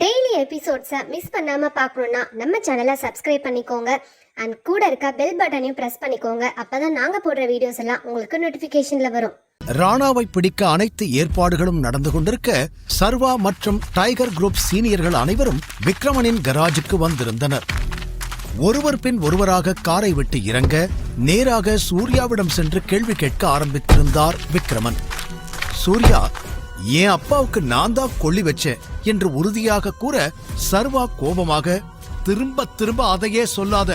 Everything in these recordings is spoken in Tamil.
டெய்லி எபிசோட்ஸை மிஸ் பண்ணாம பார்க்கணும்னா நம்ம சேனலை சப்ஸ்கிரைப் பண்ணிக்கோங்க அண்ட் கூட இருக்க பெல் பட்டனையும் பிரஸ் பண்ணிக்கோங்க. அப்பதான் நாங்க போடுற வீடியோஸ் எல்லாம் உங்களுக்கு நோட்டிபிகேஷன்ல வரும். ராணாவை பிடிக்க அனைத்து ஏற்பாடுகளும் நடந்து கொண்டிருக்க சர்வா மற்றும் டைகர் குரூப் சீனியர்கள் அனைவரும் விக்ரமனின் கராஜுக்கு வந்திருந்தனர். ஒருவர் பின் ஒருவராக காரை விட்டு இறங்க நேராக சூர்யாவிடம் சென்று கேள்வி கேட்க ஆரம்பித்திருந்தார் விக்ரமன். சூர்யா, என் அப்பாவுக்கு நான் தான் கொள்ளி வச்சேன் என்று உறுதியாக கூற சர்வா கோபமாக, திரும்ப திரும்ப அதையே சொல்லாத,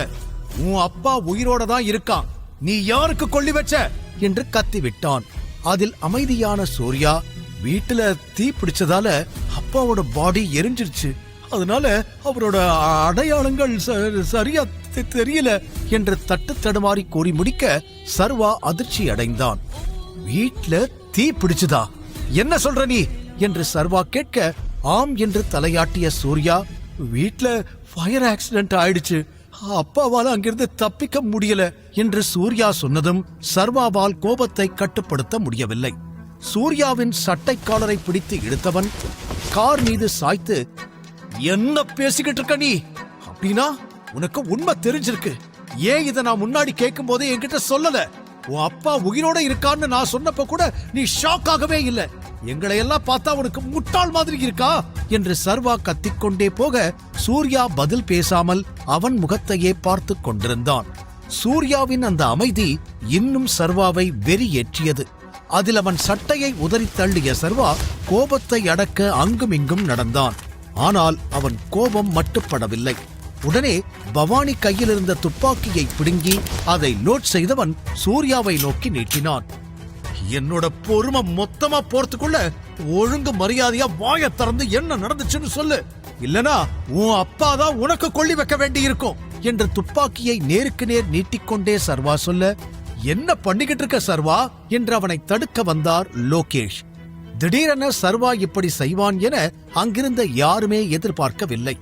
உன் அப்பா உயிரோட தான் இருக்கான், நீ யாருக்கு கொள்ளி வச்ச என்று கத்திவிட்டான். அதில் அமைதியான சூர்யா, வீட்டுல தீ பிடிச்சதால அப்பாவோட பாடி எரிஞ்சிருச்சு, அதனால அவரோட அடையாளங்கள் சரியா தெரியல என்று தட்டு தடுமாறி கூறி முடிக்க சர்வா அதிர்ச்சி அடைந்தான். வீட்டுல தீ பிடிச்சுதா, என்ன சொல்ற நீ என்று சர்வா கேட்க, ஆம் என்று தலையாட்டிய சூர்யா, வீட்டுல ஃபயர் ஆக்சிடென்ட் ஆயிடுச்சு, அப்பாவால அங்கிருந்து தப்பிக்க முடியல என்று சூர்யா சொன்னதும் சர்வாவால் கோபத்தை கட்டுப்படுத்த முடியவில்லை. சூர்யாவின் சட்டை காலரை பிடித்து இழுத்தவன் கார் மீது சாய்த்து, என்ன பேசிக்கிட்டு இருக்க நீ? அப்படின்னா உனக்கு உண்மை தெரிஞ்சிருக்கு, ஏன் இதை நான் முன்னாடி கேட்கும் போதே என்கிட்ட சொல்லல? உன் அப்பா உயிரோட இருக்கான்னு நான் சொன்னப்ப கூட நீ ஷாக் ஆகவே இல்ல, எங்களை எல்லாம் பார்த்தா உனக்கு முட்டாள் மாதிரி இருக்கா என்று சர்வா கத்திக்கொண்டே போக சூர்யா பதில் பேசாமல் அவன் முகத்தையே பார்த்து கொண்டிருந்தான். சூர்யாவின் அந்த அமைதி இன்னும் சர்வாவை வெறியேற்றியது. அதில் அவன் சட்டையை உதறி தள்ளிய சர்வா கோபத்தை அடக்க அங்கும் இங்கும் நடந்தான். ஆனால் அவன் கோபம் மட்டுப்படவில்லை. உடனே பவானி கையில் இருந்த துப்பாக்கியை பிடுங்கி அதை லோட் செய்தவன் சூர்யாவை நோக்கி நீட்டினான். என்னோட பொறுமை மொத்தமா போறதுக்குள்ள ஒழுங்கு மரியாதையா வாய திறந்து என்ன நடந்துச்சுன்னு சொல்லு, இல்லனா உன் அப்பா தான் உனக்கு கொள்ளி வைக்க வேண்டி இருக்கும் என்று துப்பாக்கியை நேருக்கு நேர் நீட்டிக்கொண்டே சர்வா சொல்ல, என்ன பண்ணிக்கிட்டு இருக்க சர்வா என்று அவனை தடுக்க வந்தார் லோகேஷ். திடீரென சர்வா இப்படி செய்வான் என அங்கிருந்த யாருமே எதிர்பார்க்கவில்லை.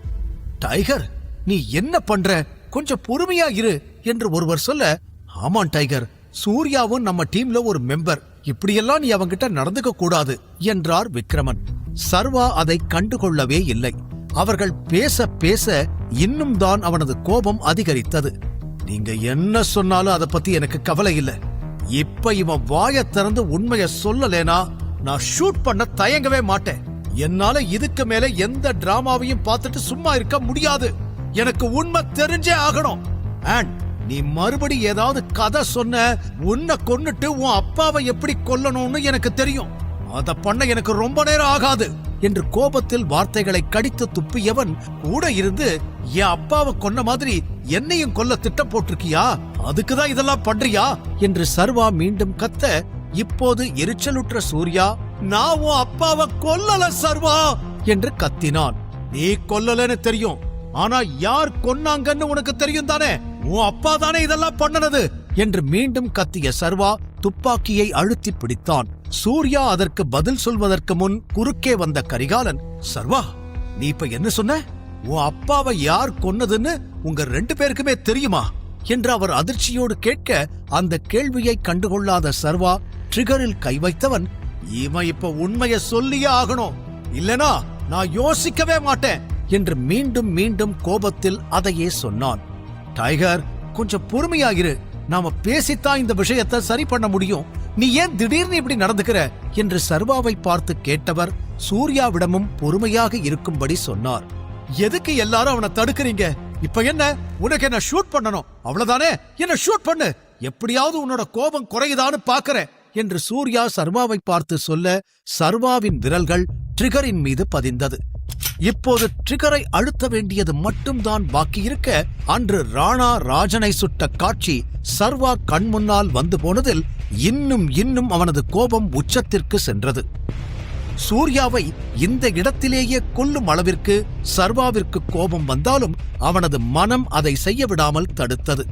டைகர், நீ என்ன பண்ற, கொஞ்சம் பொறுமையா இரு என்று ஒருவர் சொல்ல, ஆமான் டைகர், சூர்யாவும் நம்ம டீம்ல ஒரு மெம்பர், இப்படியெல்லாம் நீ அவங்கிட்ட நடந்துக்க கூடாது என்றார் விக்ரமன். சர்வா அதை கண்டுகொள்ளவே இல்லை. அவர்கள் பேச பேச இன்னும் தான் அவனது கோபம் அதிகரித்தது. நீங்க என்ன சொன்னாலும் அதை பத்தி எனக்கு கவலை இல்ல, இப்ப இவன் வாய திறந்து உண்மைய சொல்லலேனா நான் ஷூட் பண்ண தயங்கவே மாட்டேன். என்னால இதுக்கு மேல எந்த டிராமாவையும் பார்த்துட்டு சும்மா இருக்க முடியாது, எனக்கு உண்மை தெரிஞ்சே ஆகணும். அண்ட் நீ மறுபடி ஏதாவது கதை சொன்ன, உன்னை கொன்னுட்டு உன் அப்பாவை எப்படி கொல்லணும்னு எனக்கு தெரியும், அத பண்ண எனக்கு ரொம்ப நேரம் ஆகாது என்று கோபத்தில் வார்த்தைகளை கடித்து துப்பியவன் கூட இருந்து, என் அப்பாவை கொன்ன மாதிரி என்னையும் கொல்ல திட்டம் போட்டிருக்கியா, அதுக்குதான் இதெல்லாம் பண்றியா என்று சர்வா மீண்டும் கத்த, இப்போது எரிச்சலுற்ற சூர்யா, நான் உன் அப்பாவை கொல்லல சர்வா என்று கத்தினான். நீ கொல்லலன்னு தெரியும், ஆனா யார் கொன்னாங்கன்னு உனக்கு தெரியும் தானே, உன் அப்பா தானே இதெல்லாம் பண்ணனது என்று மீண்டும் கத்திய சர்வா துப்பாக்கியை அழுத்தி பிடித்தான். சூர்யா அதற்கு பதில் சொல்வதற்கு முன் குறுக்கே வந்த கரிகாலன், சர்வா நீ இப்ப என்ன சொன்ன, உன் அப்பாவை யார் கொன்னதுன்னு உங்க ரெண்டு பேருக்குமே தெரியுமா என்று அவர் அதிர்ச்சியோடு கேட்க, அந்த கேள்வியை கண்டுகொள்ளாத சர்வா ட்ரிகரில் கை வைத்தவன், இவன் இப்ப உண்மைய சொல்லியே ஆகணும், இல்லனா நான் யோசிக்கவே மாட்டேன் என்று மீண்டும் மீண்டும் கோபத்தில் அதையே சொன்னான். டைகர், கொஞ்சம் பொறுமையாயிரு, நாம பேசித்தான் இந்த விஷயத்தை சரி பண்ண முடியும், நீ ஏன் திடீர்னு இப்படி நடந்துக்கிற என்று சர்வாவை பார்த்து கேட்டவர் சூர்யாவிடமும் பொறுமையாக இருக்கும்படி சொன்னார். எதுக்கு எல்லாரும் அவனை தடுக்கிறீங்க, இப்ப என்ன உனக்கு என்ன ஷூட் பண்ணணும் அவ்வளவுதானே, என்ன ஷூட் பண்ணு, எப்படியாவது உன்னோட கோபம் குறையுதான்னு பாக்குறேன் என்று சூர்யா சர்வாவை பார்த்து சொல்ல, சர்வாவின் விரல்கள் ட்ரிகரின் மீது பதிந்தது. இப்போது ட்ரிகரை அழுத்த வேண்டியது மட்டும்தான் பாக்கி இருக்க, அன்று ராணா ராஜனை சுட்ட காட்சி சர்வா கண் முன்னால் வந்து போனதில் இன்னும் இன்னும் அவனது கோபம் உச்சத்திற்கு சென்றது. சூர்யாவை இந்த இடத்திலேயே கொல்லும் அளவிற்கு சர்வாவிற்கு கோபம் வந்தாலும் அவனது மனம் அதை செய்ய விடாமல் தடுத்தது.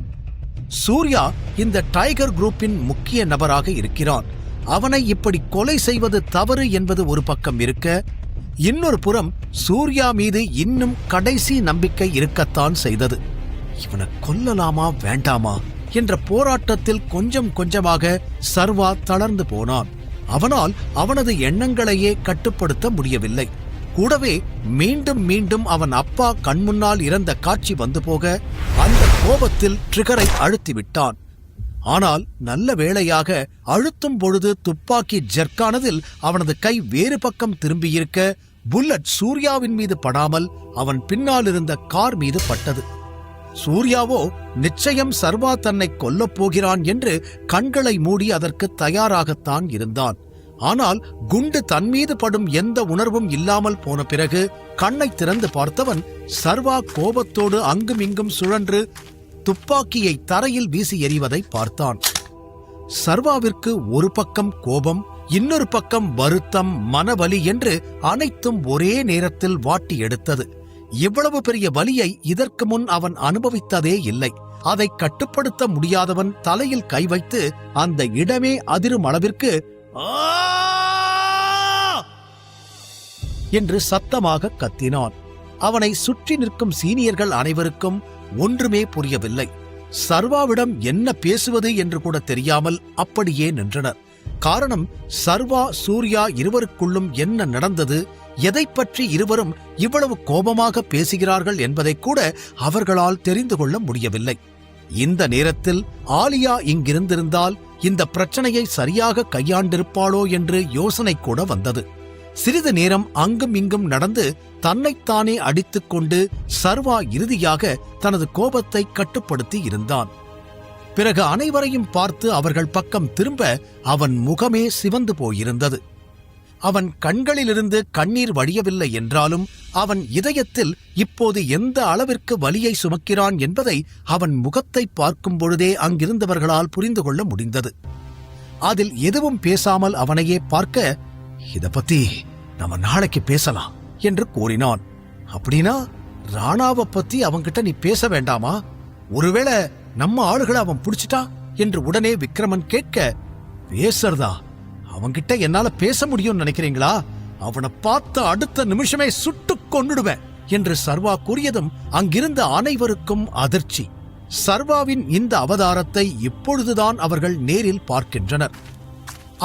சூர்யா இந்த டைகர் குரூப்பின் முக்கிய நபராக இருக்கிறான், அவனை இப்படி கொலை செய்வது தவறு என்பது ஒரு பக்கம் இருக்க, இன்னொரு புறம் சூர்யா மீது இன்னும் கடைசி நம்பிக்கை இருக்கத்தான் செய்தது. இவனை கொல்லலாமா வேண்டாமா என்ற போராட்டத்தில் கொஞ்சம் கொஞ்சமாக சர்வா தளர்ந்து போனான். அவனால் அவனது எண்ணங்களையே கட்டுப்படுத்த முடியவில்லை. கூடவே மீண்டும் மீண்டும் அவன் அப்பா கண்முன்னால் இறந்த காட்சி வந்து போக அந்த கோபத்தில் ட்ரிகரை அழுத்திவிட்டான். ஆனால் நல்ல வேளையாக அழுத்தும் பொழுது துப்பாக்கி ஜெர்க்கானதில் அவனது கை வேறு பக்கம் திரும்பியிருக்க புல்லட் சூர்யாவின் மீது படாமல் அவன் பின்னால் இருந்த கார் மீது பட்டது. சூர்யாவோ நிச்சயம் சர்வா தன்னை கொல்லப் போகிறான் என்று கண்களை மூடி அதற்கு தயாராகத்தான் இருந்தான். ஆனால் குண்டு தன்மீது படும் எந்த உணர்வும் இல்லாமல் போன பிறகு கண்ணை திறந்து பார்த்தவன் சர்வா கோபத்தோடு அங்கும் இங்கும் சுழன்று துப்பாக்கியை தரையில் வீசி எறிவதை பார்த்தான். சர்வாவிற்கு ஒரு பக்கம் கோபம், இன்னொரு பக்கம் வருத்தம், மனவலி என்று அனைத்தும் ஒரே நேரத்தில் வாட்டி எடுத்தது. இவ்வளவு பெரிய வலியை இதற்கு முன் அவன் அனுபவித்ததே இல்லை. அதை கட்டுப்படுத்த முடியாதவன் தலையில் கை வைத்து அந்த இடமே அதிரும் அளவிற்கு என்று சத்தமாக கத்தினான். அவனை சுற்றி நிற்கும் சீனியர்கள் அனைவருக்கும் ஒன்றுமே புரியவில்லை. சர்வாவிடம் என்ன பேசுவது என்று கூட தெரியாமல் அப்படியே நின்றனர். காரணம், சர்வா சூர்யா இருவருக்குள்ளும் என்ன நடந்தது, எதை பற்றி இருவரும் இவ்வளவு கோபமாக பேசுகிறார்கள் என்பதை கூட அவர்களால் தெரிந்து கொள்ள முடியவில்லை. இந்த நேரத்தில் ஆலியா இங்கிருந்திருந்தால் இந்த பிரச்சனையை சரியாக கையாண்டிருப்பாளோ என்று யோசனை கூட வந்தது. சிறிது நேரம் அங்கும் இங்கும் நடந்து தன்னைத்தானே அடித்துக்கொண்டு சர்வா இறுதியாக தனது கோபத்தை கட்டுப்படுத்தி இருந்தான். பிறகு அனைவரையும் பார்த்து அவர்கள் பக்கம் திரும்ப அவன் முகமே சிவந்து போயிருந்தது. அவன் கண்களிலிருந்து கண்ணீர் வடியவில்லை என்றாலும் அவன் இதயத்தில் இப்போது எந்த அளவிற்கு வலியை சுமக்கிறான் என்பதை அவன் முகத்தை பார்க்கும் பொழுதே அங்கிருந்தவர்களால் புரிந்து கொள்ள முடிந்தது. அதில் எதுவும் பேசாமல் அவனையே பார்க்க, இத பத்தி நம்ம நாளைக்கு பேசலாம் என்று கூறினான். அப்படின்னா ராணாவை பத்தி அவன்கிட்ட நீ பேச வேண்டாமா? ஒருவேளை நம்ம ஆளுகளை அவன் புடிச்சிட்டா என்று உடனே விக்ரமன் கேட்க, பேசுறதா? அவன்கிட்ட என்னால பேச முடியும்னு நினைக்கிறீங்களா? அவனை பார்த்த அடுத்த நிமிஷமே சுட்டுக் கொன்னுடுவேன் என்று சர்வா கூறியதும் அங்கிருந்த அனைவருக்கும் அதிர்ச்சி. சர்வாவின் இந்த அவதாரத்தை இப்பொழுதுதான் அவர்கள் நேரில் பார்க்கின்றனர்.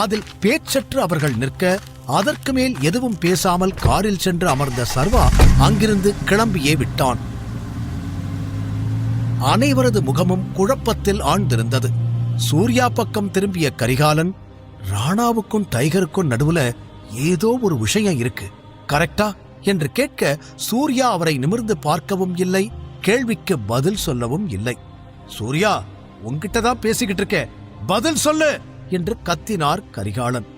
அதில் பேச்சற்று அவர்கள் நிற்க, அதற்கு மேல் எதுவும் பேசாமல் காரில் சென்று அமர்ந்த சர்வா அங்கிருந்து கிளம்பியே விட்டான். அனைவரது முகமும் குழப்பத்தில் ஆழ்ந்திருந்தது. சூர்யா பக்கம் திரும்பிய கரிகாலன், ராணாவுக்கும் டைகருக்கும் நடுவுல ஏதோ ஒரு விஷயம் இருக்கு, கரெக்டா என்று கேட்க, சூர்யா அவரை நிமிர்ந்து பார்க்கவும் இல்லை, கேள்விக்கு பதில் சொல்லவும் இல்லை. சூர்யா, உன்கிட்டதான் பேசிக்கிட்டு இருக்க, பதில் சொல்லு என்று கத்தினார் கரிகாலன்.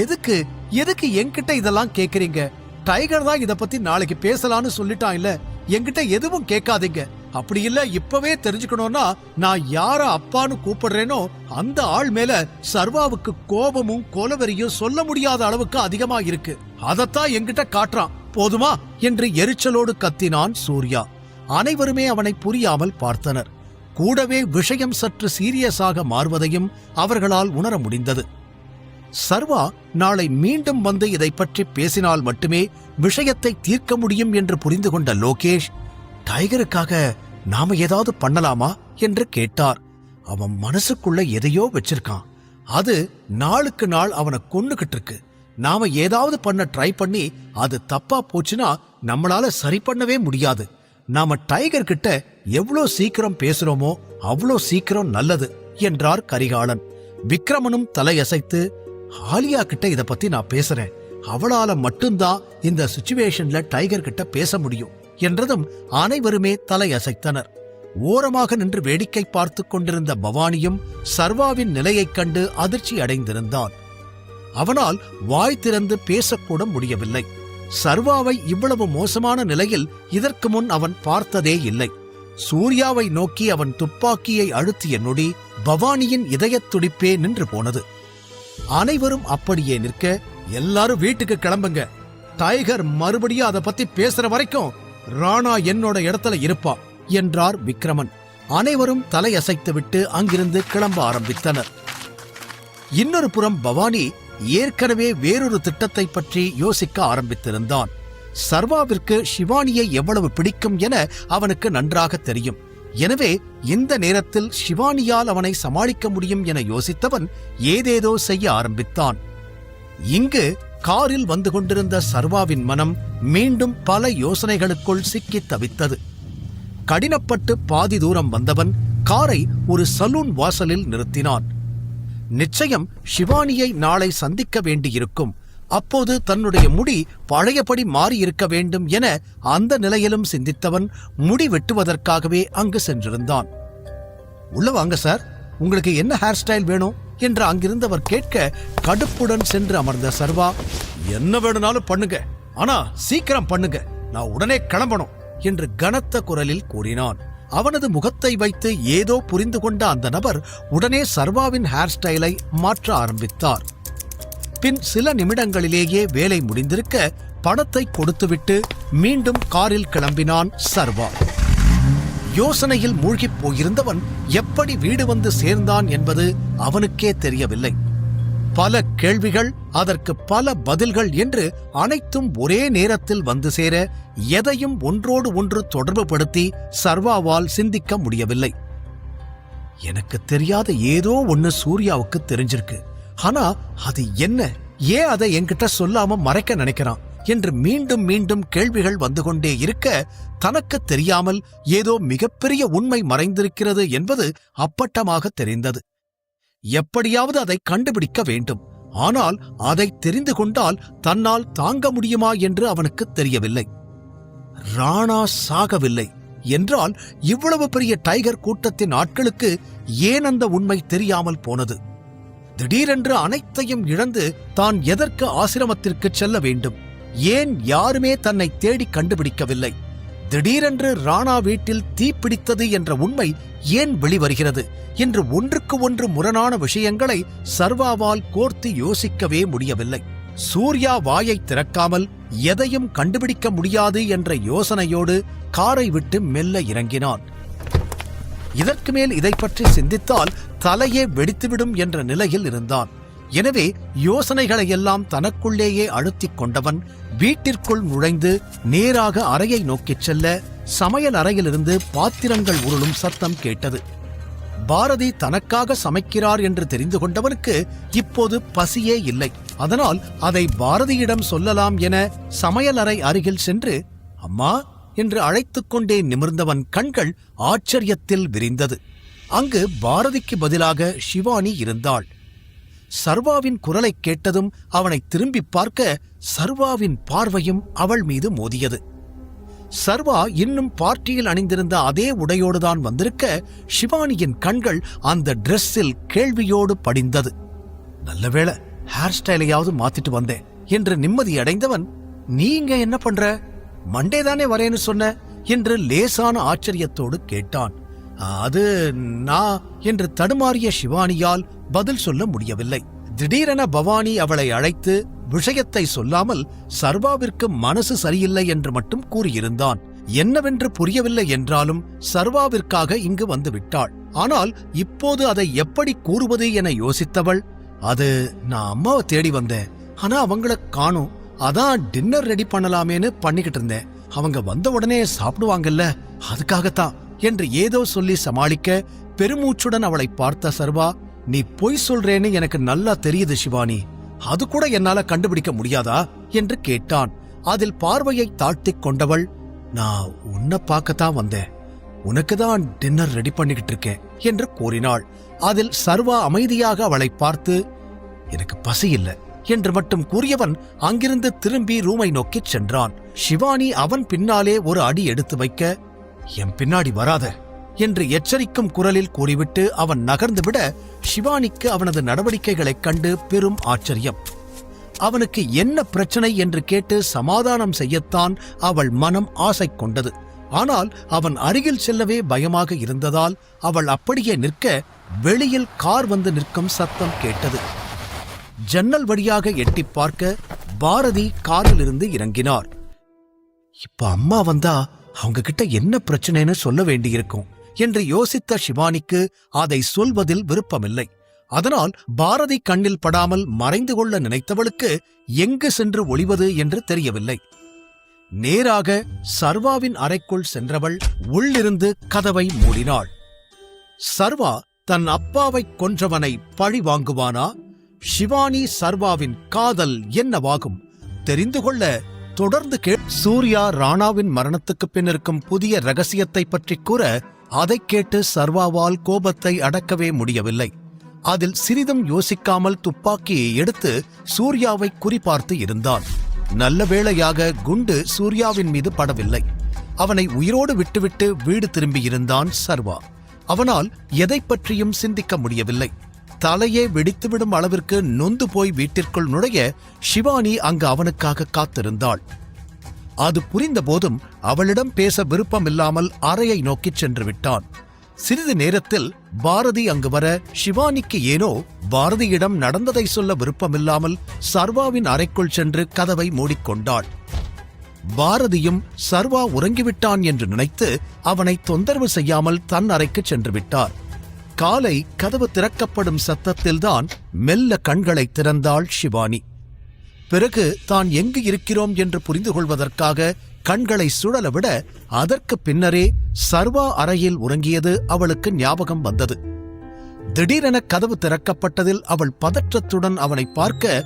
எதுக்கு எதுக்கு என்கிட்ட இதெல்லாம் கேக்குறீங்க? டைகர் தான் இத பத்தி நாளைக்கு பேசலான்னு சொல்லிட்டான் இல்ல, என்கிட்ட எதுவும் கேட்காதீங்க. அப்படி இல்ல இப்பவே தெரிஞ்சுக்கணும்னா நான் யார அப்பான்னு கூப்பிடுறேனோ அந்த ஆள் மேல சர்வாவுக்கு கோபமும் கொலவெறியும் சொல்ல முடியாத அளவுக்கு அதிகமா இருக்கு. அதத்தான் என்கிட்ட காட்டுறான், போதுமா என்று எரிச்சலோடு கத்தினான் சூர்யா. அனைவருமே அவனை புரியாமல் பார்த்தனர். கூடவே விஷயம் சற்று சீரியஸாக மாறுவதையும் அவர்களால் உணர முடிந்தது. சர்வா நாளை மீண்டும் வந்து இதை பற்றி பேசினால் மட்டுமே விஷயத்தை தீர்க்க முடியும் என்று புரிந்து கொண்ட லோகேஷ், டைகருக்காக நாம ஏதாவது பண்ணலாமா என்று கேட்டார். அவன் மனசுக்குள்ள எதையோ வச்சிருக்கான், அது நாளுக்கு நாள் அவனை கொன்னுகிட்டு இருக்கு. நாம ஏதாவது பண்ண ட்ரை பண்ணி அது தப்பா போச்சுன்னா நம்மளால சரி பண்ணவே முடியாது. நாம டைகர் கிட்ட எவ்வளோ சீக்கிரம் பேசுறோமோ அவ்வளோ சீக்கிரம் நல்லது என்றார் கரிகாலன். விக்ரமனும் தலையசைத்து, ஆலியா கிட்ட இத பத்தி நான் பேசுறேன், அவளால மட்டும்தான் இந்த சிச்சுவேஷன்ல டைகர் கிட்ட பேச முடியும் என்றதும் அனைவருமே தலையசைத்தனர். ஓரமாக நின்று வேடிக்கை பார்த்து கொண்டிருந்த பவானியும் சர்வாவின் நிலையைக் கண்டு அதிர்ச்சி அடைந்திருந்தான். அவனால் வாய் திறந்து பேசக்கூட முடியவில்லை. சர்வாவை இவ்வளவு மோசமான நிலையில் இதற்கு முன் அவன் பார்த்ததே இல்லை. சூர்யாவை நோக்கி அவன் துப்பாக்கியை அழுத்திய நொடி பவானியின் இதயத் துடிப்பே நின்று போனது. அனைவரும் அப்படியே நிற்க, எல்லாரும் வீட்டுக்கு கிளம்புங்க, டைகர் மறுபடியும் அதை பத்தி பேசுற வரைக்கும் ராணா என்னோட இடத்துல இருப்பா என்றார் விக்ரமன். அனைவரும் தலையசைத்துவிட்டு அங்கிருந்து கிளம்ப ஆரம்பித்தனர். இன்னொரு புறம் பவானி ஏற்கனவே வேறொரு திட்டத்தை பற்றி யோசிக்க ஆரம்பித்திருந்தான். சர்வாவிற்கு சிவானியை எவ்வளவு பிடிக்கும் என அவனுக்கு நன்றாக தெரியும். எனவே இந்த நேரத்தில் சிவானியால் அவனை சமாளிக்க முடியும் என யோசித்தவன் ஏதேதோ செய்ய ஆரம்பித்தான். இங்கு காரில் வந்து கொண்டிருந்த சர்வாவின் மனம் மீண்டும் பல யோசனைகளுக்குள் சிக்கித் தவித்தது. கடினப்பட்டு பாதி தூரம் வந்தவன் காரை ஒரு சலூன் வாசலில் நிறுத்தினான். நிச்சயம் ஷிவானியை நாளை சந்திக்க வேண்டியிருக்கும். அப்போது தன்னுடைய முடி பழையபடி மாறியிருக்க வேண்டும் என அந்த நிலையிலும் சிந்தித்தவன் முடி வெட்டுவதற்காகவே அங்கு சென்றிருந்தான். உள்ள வாங்க சார், உங்களுக்கு என்ன ஹேர் ஸ்டைல் வேணும் என்று அங்கிருந்தவர் கேட்க கடுப்புடன் சென்று அமர்ந்த சர்வா, என்ன வேணும்னாலும் பண்ணுங்க, ஆனா சீக்கிரம் பண்ணுங்க, நான் உடனே கிளம்பணும் என்று கனத்த குரலில் கூறினான். அவனது முகத்தை வைத்து ஏதோ புரிந்து கொண்ட அந்த நபர் உடனே சர்வாவின் ஹேர் ஸ்டைலை மாற்ற ஆரம்பித்தார். பின் சில நிமிடங்களிலேயே வேலை முடிந்திருக்க பணத்தை கொடுத்துவிட்டு மீண்டும் காரில் கிளம்பினான் சர்வா. யோசனையில் மூழ்கிப் போயிருந்தவன் எப்படி வீடு வந்து சேர்ந்தான் என்பது அவனுக்கே தெரியவில்லை. பல கேள்விகள், அதற்கு பல பதில்கள் என்று அனைத்தும் ஒரே நேரத்தில் வந்து சேர எதையும் ஒன்றோடு ஒன்று தொடர்புபடுத்தி சர்வாவால் சிந்திக்க முடியவில்லை. எனக்கு தெரியாத ஏதோ ஒன்னு சூர்யாவுக்கு தெரிஞ்சிருக்கு, ஆனா அது என்ன, ஏன் அதை என்கிட்ட சொல்லாம மறைக்க நினைக்கிறான் என்று மீண்டும் மீண்டும் கேள்விகள் வந்து கொண்டே இருக்க தனக்கு தெரியாமல் ஏதோ மிகப்பெரிய உண்மை மறைந்திருக்கிறது என்பது அப்பட்டமாக தெரிந்தது. எப்படியாவது அதை கண்டுபிடிக்க வேண்டும். ஆனால் அதை தெரிந்து கொண்டால் தன்னால் தாங்க முடியுமா என்று அவனுக்கு தெரியவில்லை. ராணா சாகவில்லை என்றால் இவ்வளவு பெரிய டைகர் கூட்டத்தின் ஆட்களுக்கு ஏன் அந்த உண்மை தெரியாமல் போனது? திடீரென்று அனைத்தையும் இழந்து தான் எதற்கு ஆசிரமத்திற்கு செல்ல வேண்டும்? ஏன் யாருமே தன்னை தேடி கண்டுபிடிக்கவில்லை? திடீரென்று ராணா வீட்டில் தீப்பிடித்தது என்ற உண்மை ஏன் வெளிவருகிறது என்று ஒன்றுக்கு ஒன்று முரணான விஷயங்களை சர்வாவால் கோர்த்து யோசிக்கவே முடியவில்லை. சூர்யா வாயை திறக்காமல் எதையும் கண்டுபிடிக்க முடியாது என்ற யோசனையோடு காரை விட்டு மெல்ல இறங்கினான். இதற்கு மேல் இதை பற்றி சிந்தித்தால் தலையே வெடித்துவிடும் என்ற நிலையில் இருந்தான். எனவே யோசனைகளையெல்லாம் தனக்குள்ளேயே அழுத்திக் கொண்டவன் வீட்டிற்குள் நுழைந்து நேராக அறையை நோக்கிச் செல்ல சமையல் அறையிலிருந்து பாத்திரங்கள் உருளும் சத்தம் கேட்டது. பாரதி தனக்காக சமைக்கிறார் என்று தெரிந்து கொண்டவனுக்கு இப்போது பசியே இல்லை. அதனால் அதை பாரதியிடம் சொல்லலாம் என சமையலறை அருகில் சென்று அம்மா என்று அழைத்துக் கொண்டே நிமிர்ந்தவன் கண்கள் ஆச்சரியத்தில் விரிந்தது. அங்கு பாரதிக்கு பதிலாக ஷிவானி இருந்தாள். சர்வாவின் குரலைக் கேட்டதும் அவனை திரும்பி பார்க்க சர்வாவின் பார்வையும் அவள் மீது மோதியது. சர்வா இன்னும் பார்ட்டியில் அணிந்திருந்த அதே உடையோடுதான் வந்திருக்க ஷிவானியின் கண்கள் அந்த டிரெஸ்ஸில் கேள்வியோடு படிந்தது. நல்லவேளை ஹேர் ஸ்டைலையாவது மாத்திட்டு வந்தேன் என்று நிம்மதியடைந்தவன், நீங்க என்ன பண்ற, மண்டே தானே வரேன்னு சொன்ன என்று லேசான ஆச்சரியத்தோடு கேட்டான். அது நான் என்று தடுமாறிய ஷிவானியால் பதில் சொல்ல முடியவில்லை. திடீரென பவானி அவளை அழைத்து விஷயத்தை சொல்லாமல் சர்வாவிற்கு மனசு சரியில்லை என்று மட்டும் கூறியிருந்தான். என்னவென்று புரியவில்லை என்றாலும் சர்வாவிற்காக இங்கு வந்து விட்டாள். ஆனால் இப்போது அதை எப்படி கூறுவது என யோசித்தவள், அது நான் அம்மாவை தேடி வந்தேன், ஆனா அவங்கள காணோம், அதான் டின்னர் ரெடி பண்ணலாமேன்னு பண்ணிக்கிட்டு இருந்தேன், அவங்க வந்த உடனே சாப்பிடுவாங்கல்ல அதுக்காகத்தான் என்று ஏதோ சொல்லி சமாளிக்க பெருமூச்சுடன் அவளை பார்த்த சர்வா, நீ பொய் சொல்றேன்னு எனக்கு நல்லா தெரியுது ஷிவானி, அது கூட என்னால கண்டுபிடிக்க முடியாதா என்று கேட்டான். அதில் பார்வையை தாழ்த்திக் கொண்டவள், நான் உன்னை பார்க்கத்தான் வந்தேன், உனக்குதான் டின்னர் ரெடி பண்ணிக்கிட்டு இருக்கேன் என்று கூறினாள். அதில் சர்வா அமைதியாக அவளை பார்த்து, எனக்கு பசி இல்லை என்று மட்டும் கூறியவன் அங்கிருந்து திரும்பி ரூமை நோக்கிச் சென்றான். ஷிவானி அவன் பின்னாலே ஒரு அடி எடுத்து வைக்க, என் பின்னாடி வராத என்று எச்சரிக்கும் குரலில் கூறிவிட்டு அவன் நகர்ந்துவிட ஷிவானிக்கு அவனது நடவடிக்கைகளைக் கண்டு பெரும் ஆச்சரியம். அவனுக்கு என்ன பிரச்சனை என்று கேட்டு சமாதானம் செய்யத்தான் அவள் மனம் ஆசை கொண்டது. ஆனால் அவன் அருகில் செல்லவே பயமாக இருந்ததால் அவள் அப்படியே நிற்க வெளியில் கார் வந்து நிற்கும் சத்தம் கேட்டது. ஜன்னல் வழியாக எட்டிப் பார்க்க பாரதி காரிலிருந்து இறங்கினார். இப்ப அம்மா வந்தா அவங்க கிட்ட என்ன பிரச்சனைன்னு சொல்ல வேண்டியிருக்கும் என்று யோசித்த ஷிவானிக்கு அதை சொல்வதில் விருப்பமில்லை. அதனால் பாரதி கண்ணில் படாமல் மறைந்து கொள்ள நினைத்தவளுக்கு எங்கு சென்று ஒளிவது என்று தெரியவில்லை. நேராக சர்வாவின் அறைக்குள் சென்றவள் உள்ளிருந்து கதவை மூடினாள். சர்வா தன் அப்பாவை கொன்றவனை பழி வாங்குவானா, ஷிவானி சர்வாவின் காதல் என்னவாகும் தெரிந்து கொள்ள தொடர்ந்து சூர்யா ராணாவின் மரணத்துக்கு பின் இருக்கும் புதிய ரகசியத்தை பற்றி கூற அதைக் கேட்டு சர்வாவால் கோபத்தை அடக்கவே முடியவில்லை. அதில் சிறிதும் யோசிக்காமல் துப்பாக்கியை எடுத்து சூர்யாவை குறிபார்த்து இருந்தான். நல்ல வேளையாக குண்டு சூர்யாவின் மீது படவில்லை. அவனை உயிரோடு விட்டுவிட்டு வீடு திரும்பியிருந்தான் சர்வா. அவனால் எதை பற்றியும் சிந்திக்க முடியவில்லை. தலையே வெடித்துவிடும் அளவிற்கு நொந்து போய் வீட்டிற்குள் நுழைய ஷிவானி அங்கு அவனுக்காக காத்திருந்தாள். அது புரிந்த போதும் அவளிடம் பேச விருப்பமில்லாமல் அறையை நோக்கிச் சென்று விட்டான். சிறிது நேரத்தில் பாரதி அங்கு வர ஷிவானிக்கு ஏனோ பாரதியிடம் நடந்ததை சொல்ல விருப்பமில்லாமல் சர்வாவின் அறைக்குள் சென்று கதவை மூடிக்கொண்டாள். பாரதியும் சர்வா உறங்கிவிட்டான் என்று நினைத்து அவனை தொந்தரவு செய்யாமல் தன் அறைக்கு சென்று விட்டார். காலை கதவு திறக்கப்படும் சத்தத்தில்தான் மெல்ல கண்களை திறந்தாள் ஷிவானி. பிறகு தான் எங்கு இருக்கிறோம் என்று புரிந்து கொள்வதற்காக கண்களை சுழல விட அதற்கு பின்னரே சர்வா அறையில் உறங்கியது அவளுக்கு ஞாபகம் வந்தது. திடீரென கதவு திறக்கப்பட்டதில் அவள் பதற்றத்துடன் அவனை பார்க்க,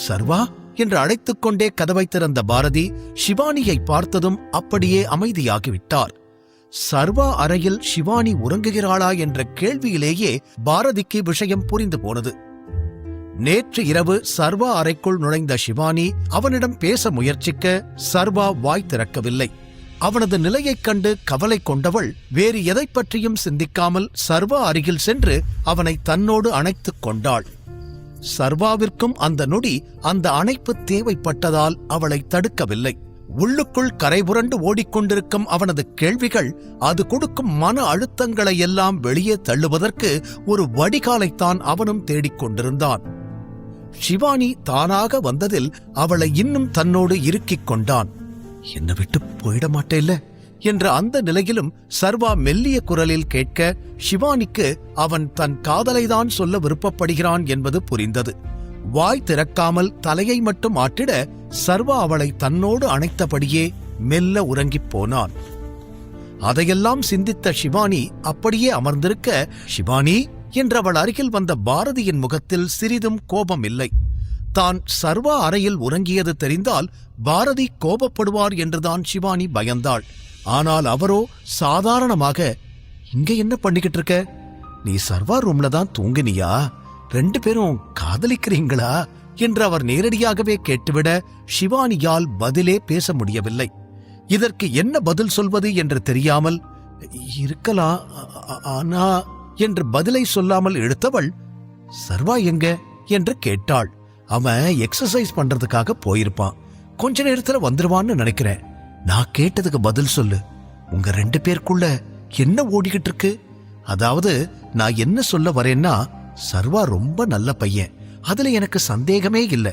சர்வா என்று அழைத்துக் கொண்டே கதவை திறந்த பாரதி ஷிவானியை பார்த்ததும் அப்படியே அமைதியாகிவிட்டார். சர்வா அறையில் ஷிவானி உறங்குகிறாளா என்ற கேள்வியிலேயே பாரதிக்கு விஷயம் புரிந்து போனது. நேற்று இரவு சர்வா அறைக்குள் நுழைந்த ஷிவானி அவனிடம் பேச முயற்சிக்க சர்வா வாய் திறக்கவில்லை. அவனது நிலையைக் கண்டு கவலை கொண்டவள் வேறு எதை பற்றியும் சிந்திக்காமல் சர்வா அருகில் சென்று அவனை தன்னோடு அணைத்துக் கொண்டாள். சர்வாவிற்கும் அந்த நொடி அந்த அணைப்பு தேவைப்பட்டதால் அவளை தடுக்கவில்லை. உள்ளுக்குள் கரைபுரண்டு ஓடிக்கொண்டிருக்கும் அவனது கேள்விகள், அது கொடுக்கும் மன அழுத்தங்களை எல்லாம் வெளியே தள்ளுவதற்கு ஒரு வடிகாலைத்தான் அவனும் தேடிக்கொண்டிருந்தான். ஷிவானி தானாக வந்ததில் அவளை இன்னும் தன்னோடு இறுக்கிக் கொண்டான். என்னை விட்டு போயிட மாட்டேல்ல என்ற அந்த நிலையிலும் சர்வா மெல்லிய குரலில் கேட்க ஷிவானிக்கு அவன் தன் காதலைதான் சொல்ல விருப்பப்படுகிறான் என்பது புரிந்தது. வாய் திறக்காமல் தலையை மட்டும் ஆட்டிட சர்வா அவளை தன்னோடு அணைத்தபடியே மெல்ல உறங்கிப் போனான். அதையெல்லாம் சிந்தித்த ஷிவானி அப்படியே அமர்ந்திருக்க, ஷிவானி என்றவள் அருகில் வந்த பாரதியின் முகத்தில் சிறிதும் கோபம் இல்லை. தான் சர்வா அறையில் உறங்கியது தெரிந்தால் பாரதி கோபப்படுவார் என்றுதான் ஷிவானி பயந்தாள். ஆனால் அவரோ சாதாரணமாக, இங்க என்ன பண்ணிக்கிட்டு இருக்க? நீ சர்வா ரூம்ல தான் தூங்கினியா? 2 பேரும் காதலிக்கிறீங்களா என்று அவர் நேரடியாகவே கேட்டுவிட ஷிவானியால் பதிலே பேச முடியவில்லை. இதற்கு என்ன பதில் சொல்வது என்று தெரியாமல், இருக்கலாம் ஆனா என்று பதிலை சொல்லாமல் எடுத்தவள், சர்வா எங்க என்று கேட்டாள். அவன் எக்ஸசைஸ் பண்றதுக்காக போயிருப்பான், கொஞ்ச நேரத்துல வந்துருவான்னு நினைக்கிறேன். நான் கேட்டதுக்கு பதில் சொல்லு. உங்க 2 பேருக்குள்ள என்ன ஓடிக்கிட்டு இருக்கு? அதாவது நான் என்ன சொல்ல வரேன்னா, சர்வா ரொம்ப நல்ல பையன், அதுல எனக்கு சந்தேகமே இல்லை.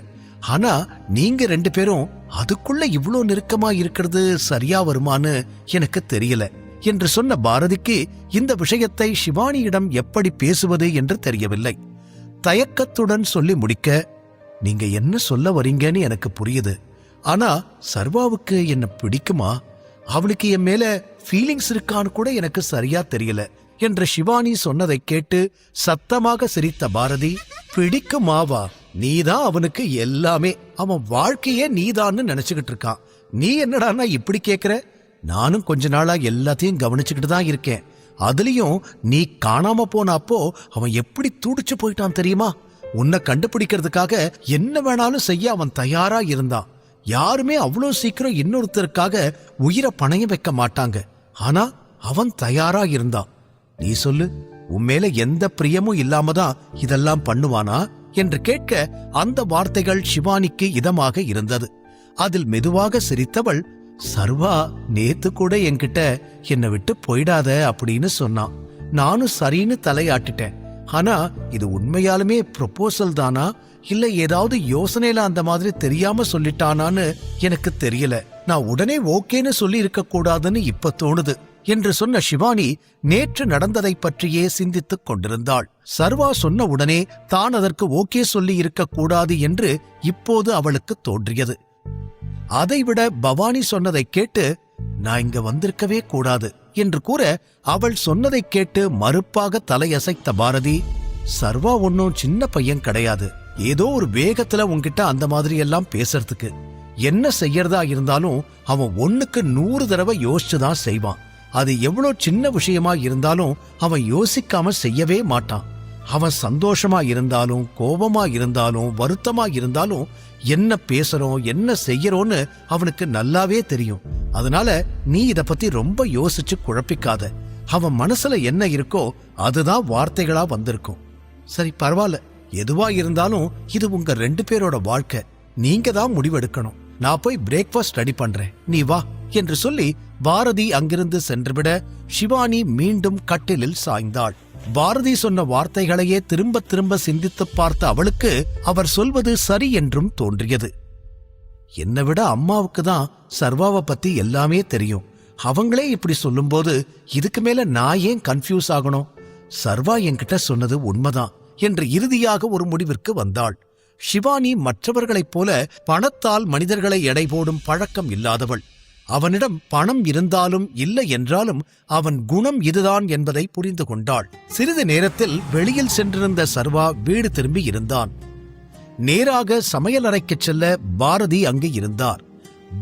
ஆனா நீங்க 2 பேரும் அதுக்குள்ள இவ்ளோ நெருக்கமா இருக்கிறது சரியா வருமான்னு எனக்கு தெரியல என்று சொன்ன பாரதிக்கு இந்த விஷயத்தை ஷிவானியிடம் எப்படி பேசுவது என்று தெரியவில்லை. தயக்கத்துடன் சொல்லி முடிக்க, நீங்க என்ன சொல்ல வரீங்கன்னு எனக்கு புரியுது. ஆனா சர்வாவுக்கு என்ன பிடிக்குமா? அவளுக்கு என் மேல ஃபீலிங்ஸ் இருக்கான்னு கூட எனக்கு சரியா தெரியல என்று ஷிவானி சொன்னதை கேட்டு சத்தமாக சிரித்த பாரதி, பிடிக்குமாவா? நீதான் அவனுக்கு எல்லாமே, அவன் வாழ்க்கையே நீதான்னு நினைச்சுக்கிட்டு இருக்கான். நீ என்னடான்னா இப்படி கேக்குற? நானும் கொஞ்ச நாளா எல்லாத்தையும் கவனிச்சுக்கிட்டு தான் இருக்கேன். அதுலயும் நீ காணாம போனப்போ அவன் எப்படி துடிச்சு போயிட்டான் தெரியுமா? உன்னை கண்டுபிடிக்கிறதுக்காக என்ன வேணாலும் செய்ய அவன் தயாரா இருந்தான். யாருமே அவ்வளோ சீக்கிரம் இன்னொருத்தருக்காக உயிரை பணையம் வைக்க மாட்டாங்க. ஆனா அவன் தயாரா இருந்தான். நீ சொல்லு, உன்மேல எந்த பிரியமும் இல்லாம தான் இதெல்லாம் பண்ணுவானா என்று கேட்க அந்த வார்த்தைகள் ஷிவானிக்கு இதமாக இருந்தது. அதில் மெதுவாக சிரித்தவள், சர்வா நேத்து கூட என்கிட்ட என்னை விட்டு போயிடாத அப்படின்னு சொன்னான். நானும் சரின்னு தலையாட்டிட்டேன். ஆனா இது உண்மையாலுமே ப்ரொபோசல் தானா இல்ல ஏதாவது யோசனையில அந்த மாதிரி தெரியாம சொல்லிட்டானான்னு எனக்கு தெரியல. நான் உடனே ஓகேன்னு சொல்லி இருக்க கூடாதுன்னு இப்ப தோணுது என்று சொன்ன ஷிவானி நேற்று நடந்ததை பற்றியே சிந்தித்துக் கொண்டிருந்தாள். சர்வா சொன்ன உடனே தான் அதற்கு ஓகே சொல்லி இருக்க கூடாது என்று இப்போது அவளுக்கு தோன்றியது. அதைவிட பவானி சொன்னதை கேட்டு, நான் இங்க வந்திருக்கவே கூடாது என்று கூற அவள் சொன்னதை கேட்டு மறுப்பாக தலையசைத்த பாரதி, சர்வா ஒன்னும் சின்ன பையன் கிடையாது, ஏதோ ஒரு வேகத்துல உன்கிட்ட அந்த மாதிரி எல்லாம் பேசுறதுக்கு. என்ன செய்யறதா இருந்தாலும் அவன் 1க்கு 100 தடவை யோசிச்சுதான் செய்வான். அது எவ்வளவு சின்ன விஷயமா இருந்தாலும் அவன் யோசிக்காம செய்யவே மாட்டான். அவன் சந்தோஷமா இருந்தாலும் கோபமா இருந்தாலும் வருத்தமா இருந்தாலும் என்ன பேசுறோம் என்ன செய்யறோன்னு அவனுக்கு நல்லாவே தெரியும். அதனால நீ இத பத்தி ரொம்ப யோசிச்சு குழப்பிக்காத. அவன் மனசுல என்ன இருக்கோ அதுதான் வார்த்தைகளா வந்திருக்கும். சரி பரவாயில்ல, எதுவா இருந்தாலும் இது உங்க 2 பேரோட வாழ்க்கை, நீங்க தான் முடிவெடுக்கணும். நான் போய் பிரேக்ஃபாஸ்ட் ரெடி பண்றேன், நீ வா என்று சொல்லி பாரதி அங்கிருந்து சென்றுவிட ஷிவானி மீண்டும் கட்டிலில் சாய்ந்தாள். பாரதி சொன்ன வார்த்தைகளையே திரும்ப திரும்ப சிந்தித்து பார்த்த அவளுக்கு அவர் சொல்வது சரி என்றும் தோன்றியது. என்னை விட அம்மாவுக்கு தான் சர்வாவை பத்தி எல்லாமே தெரியும். அவங்களே இப்படி சொல்லும்போது இதுக்கு மேல நான் ஏன் கன்ஃபியூஸ் ஆகணும்? சர்வா என்கிட்ட சொன்னது உண்மைதான் என்று இறுதியாக ஒரு முடிவிற்கு வந்தாள். ஷிவானி மற்றவர்களைப் போல பணத்தால் மனிதர்களை எடை போடும் பழக்கம் இல்லாதவள். அவனிடம் பணம் இருந்தாலும் இல்லை என்றாலும் அவன் குணம் இதுதான் என்பதை புரிந்து கொண்டாள். சிறிது நேரத்தில் வெளியில் சென்றிருந்த சர்வா வீடு திரும்பி இருந்தான். நேராக சமையலறைக்கு செல்ல பாரதி அங்கு இருந்தார்.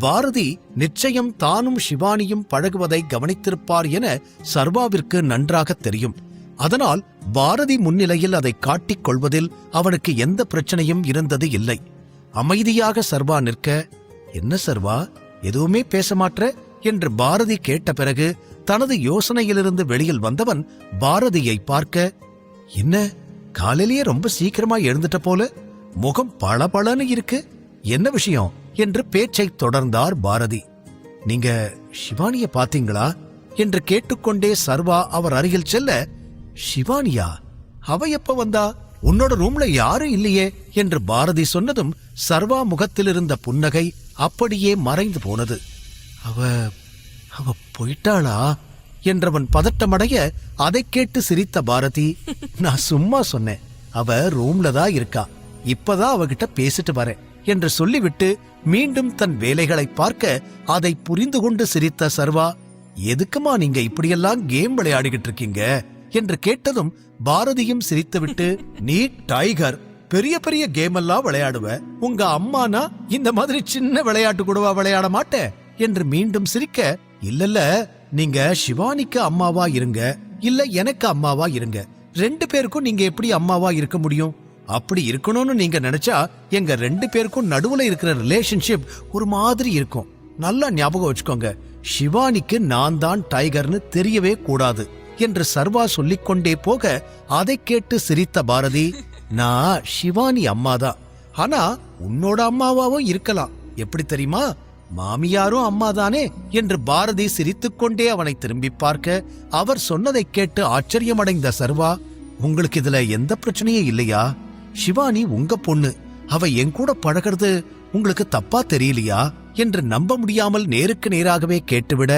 பாரதி நிச்சயம் தானும் ஷிவானியும் பழகுவதை கவனித்திருப்பார் என சர்வாவிற்கு நன்றாக தெரியும். அதனால் பாரதி முன்னிலையில் அதை காட்டிக் கொள்வதில் அவனுக்கு எந்த பிரச்சனையும் இருந்தது இல்லை. அமைதியாக சர்வா நிற்க, என்ன சர்வா எதுவுமே பேச மாட்ற என்று பாரதி கேட்ட பிறகு தனது யோசனையிலிருந்து வெளியில் வந்தவன் பாரதியை பார்க்க, என்ன காலையிலேயே ரொம்ப சீக்கிரமா எழுந்துட்ட போல, முகம் பளபளன்னு இருக்கு, என்ன விஷயம் என்று பேச்சை தொடர்ந்தார் பாரதி. நீங்க ஷிவானிய பாத்தீங்களா என்று கேட்டுக்கொண்டே சர்வா அவர் அருகில் செல்ல, ஷிவானியா? அவ எப்ப வந்தா? உன்னோட ரூம்ல யாரும் இல்லையே என்று பாரதி சொன்னதும் சர்வா முகத்தில் இருந்த புன்னகை அப்படியே மறைந்து போனது. அவ போயிட்டாளா என்றவன் பதட்டமடைய அதை கேட்டு சிரித்த பாரதி, நான் சும்மா சொன்னேன், அவ ரூம்ல தான் இருக்கா, இப்பதான் அவகிட்ட பேசிட்டு வரேன் என்று சொல்லிவிட்டு மீண்டும் தன் வேலைகளை பார்க்க அதை புரிந்து கொண்டு சிரித்த சர்வா, எதுக்குமா நீங்க இப்படியெல்லாம் கேம் விளையாடிக்கிட்டு இருக்கீங்க என்று கேட்டதும் பாரதியும் சிரித்துவிட்டு, நீ டைகர், பெரிய பெரிய கேம் எல்லாம் விளையாடுவ, உங்க அம்மானா இந்த மாதிரி சின்ன விளையாட்டு கூடவா விளையாட மாட்டேன் என்று மீண்டும் சிரிக்க, இல்லல்ல நீங்க ஷிவானிக்கு அம்மாவா இருங்க இல்ல எனக்கு அம்மாவா இருங்க, 2 பேருக்கும் நீங்க எப்படி அம்மாவா இருக்க முடியும்? அப்படி இருக்கணும்னு நீங்க நினைச்சா எங்க 2 பேருக்கும் நடுவுல இருக்கிற ரிலேஷன்ஷிப் ஒரு மாதிரி இருக்கும். நல்லா ஞாபகம் வச்சுக்கோங்க, ஷிவானிக்கு நான் தான் டைகர்னு தெரியவே கூடாது என்று சர்வா சொல்லிக்கொண்டே போக அதை கேட்டு சிரித்த பாரதி, நான் ஷிவானி அம்மாதான், ஆனா உன்னோட அம்மாவாவும் இருக்கலாம், எப்படி தெரியுமா, மாமியாரும் அம்மாதானே என்று பாரதி சிரித்துக்கொண்டே அவனை திரும்பி பார்க்க அவர் சொன்னதை கேட்டு ஆச்சரியமடைந்த சர்வா, உங்களுக்கு இதுல எந்த பிரச்சனையும் இல்லையா? ஷிவானி உங்க பொண்ணு, அவ என் கூட பழகிறது உங்களுக்கு தப்பா தெரியலையா என்று நம்ப முடியாமல் நேருக்கு நேராகவே கேட்டுவிட,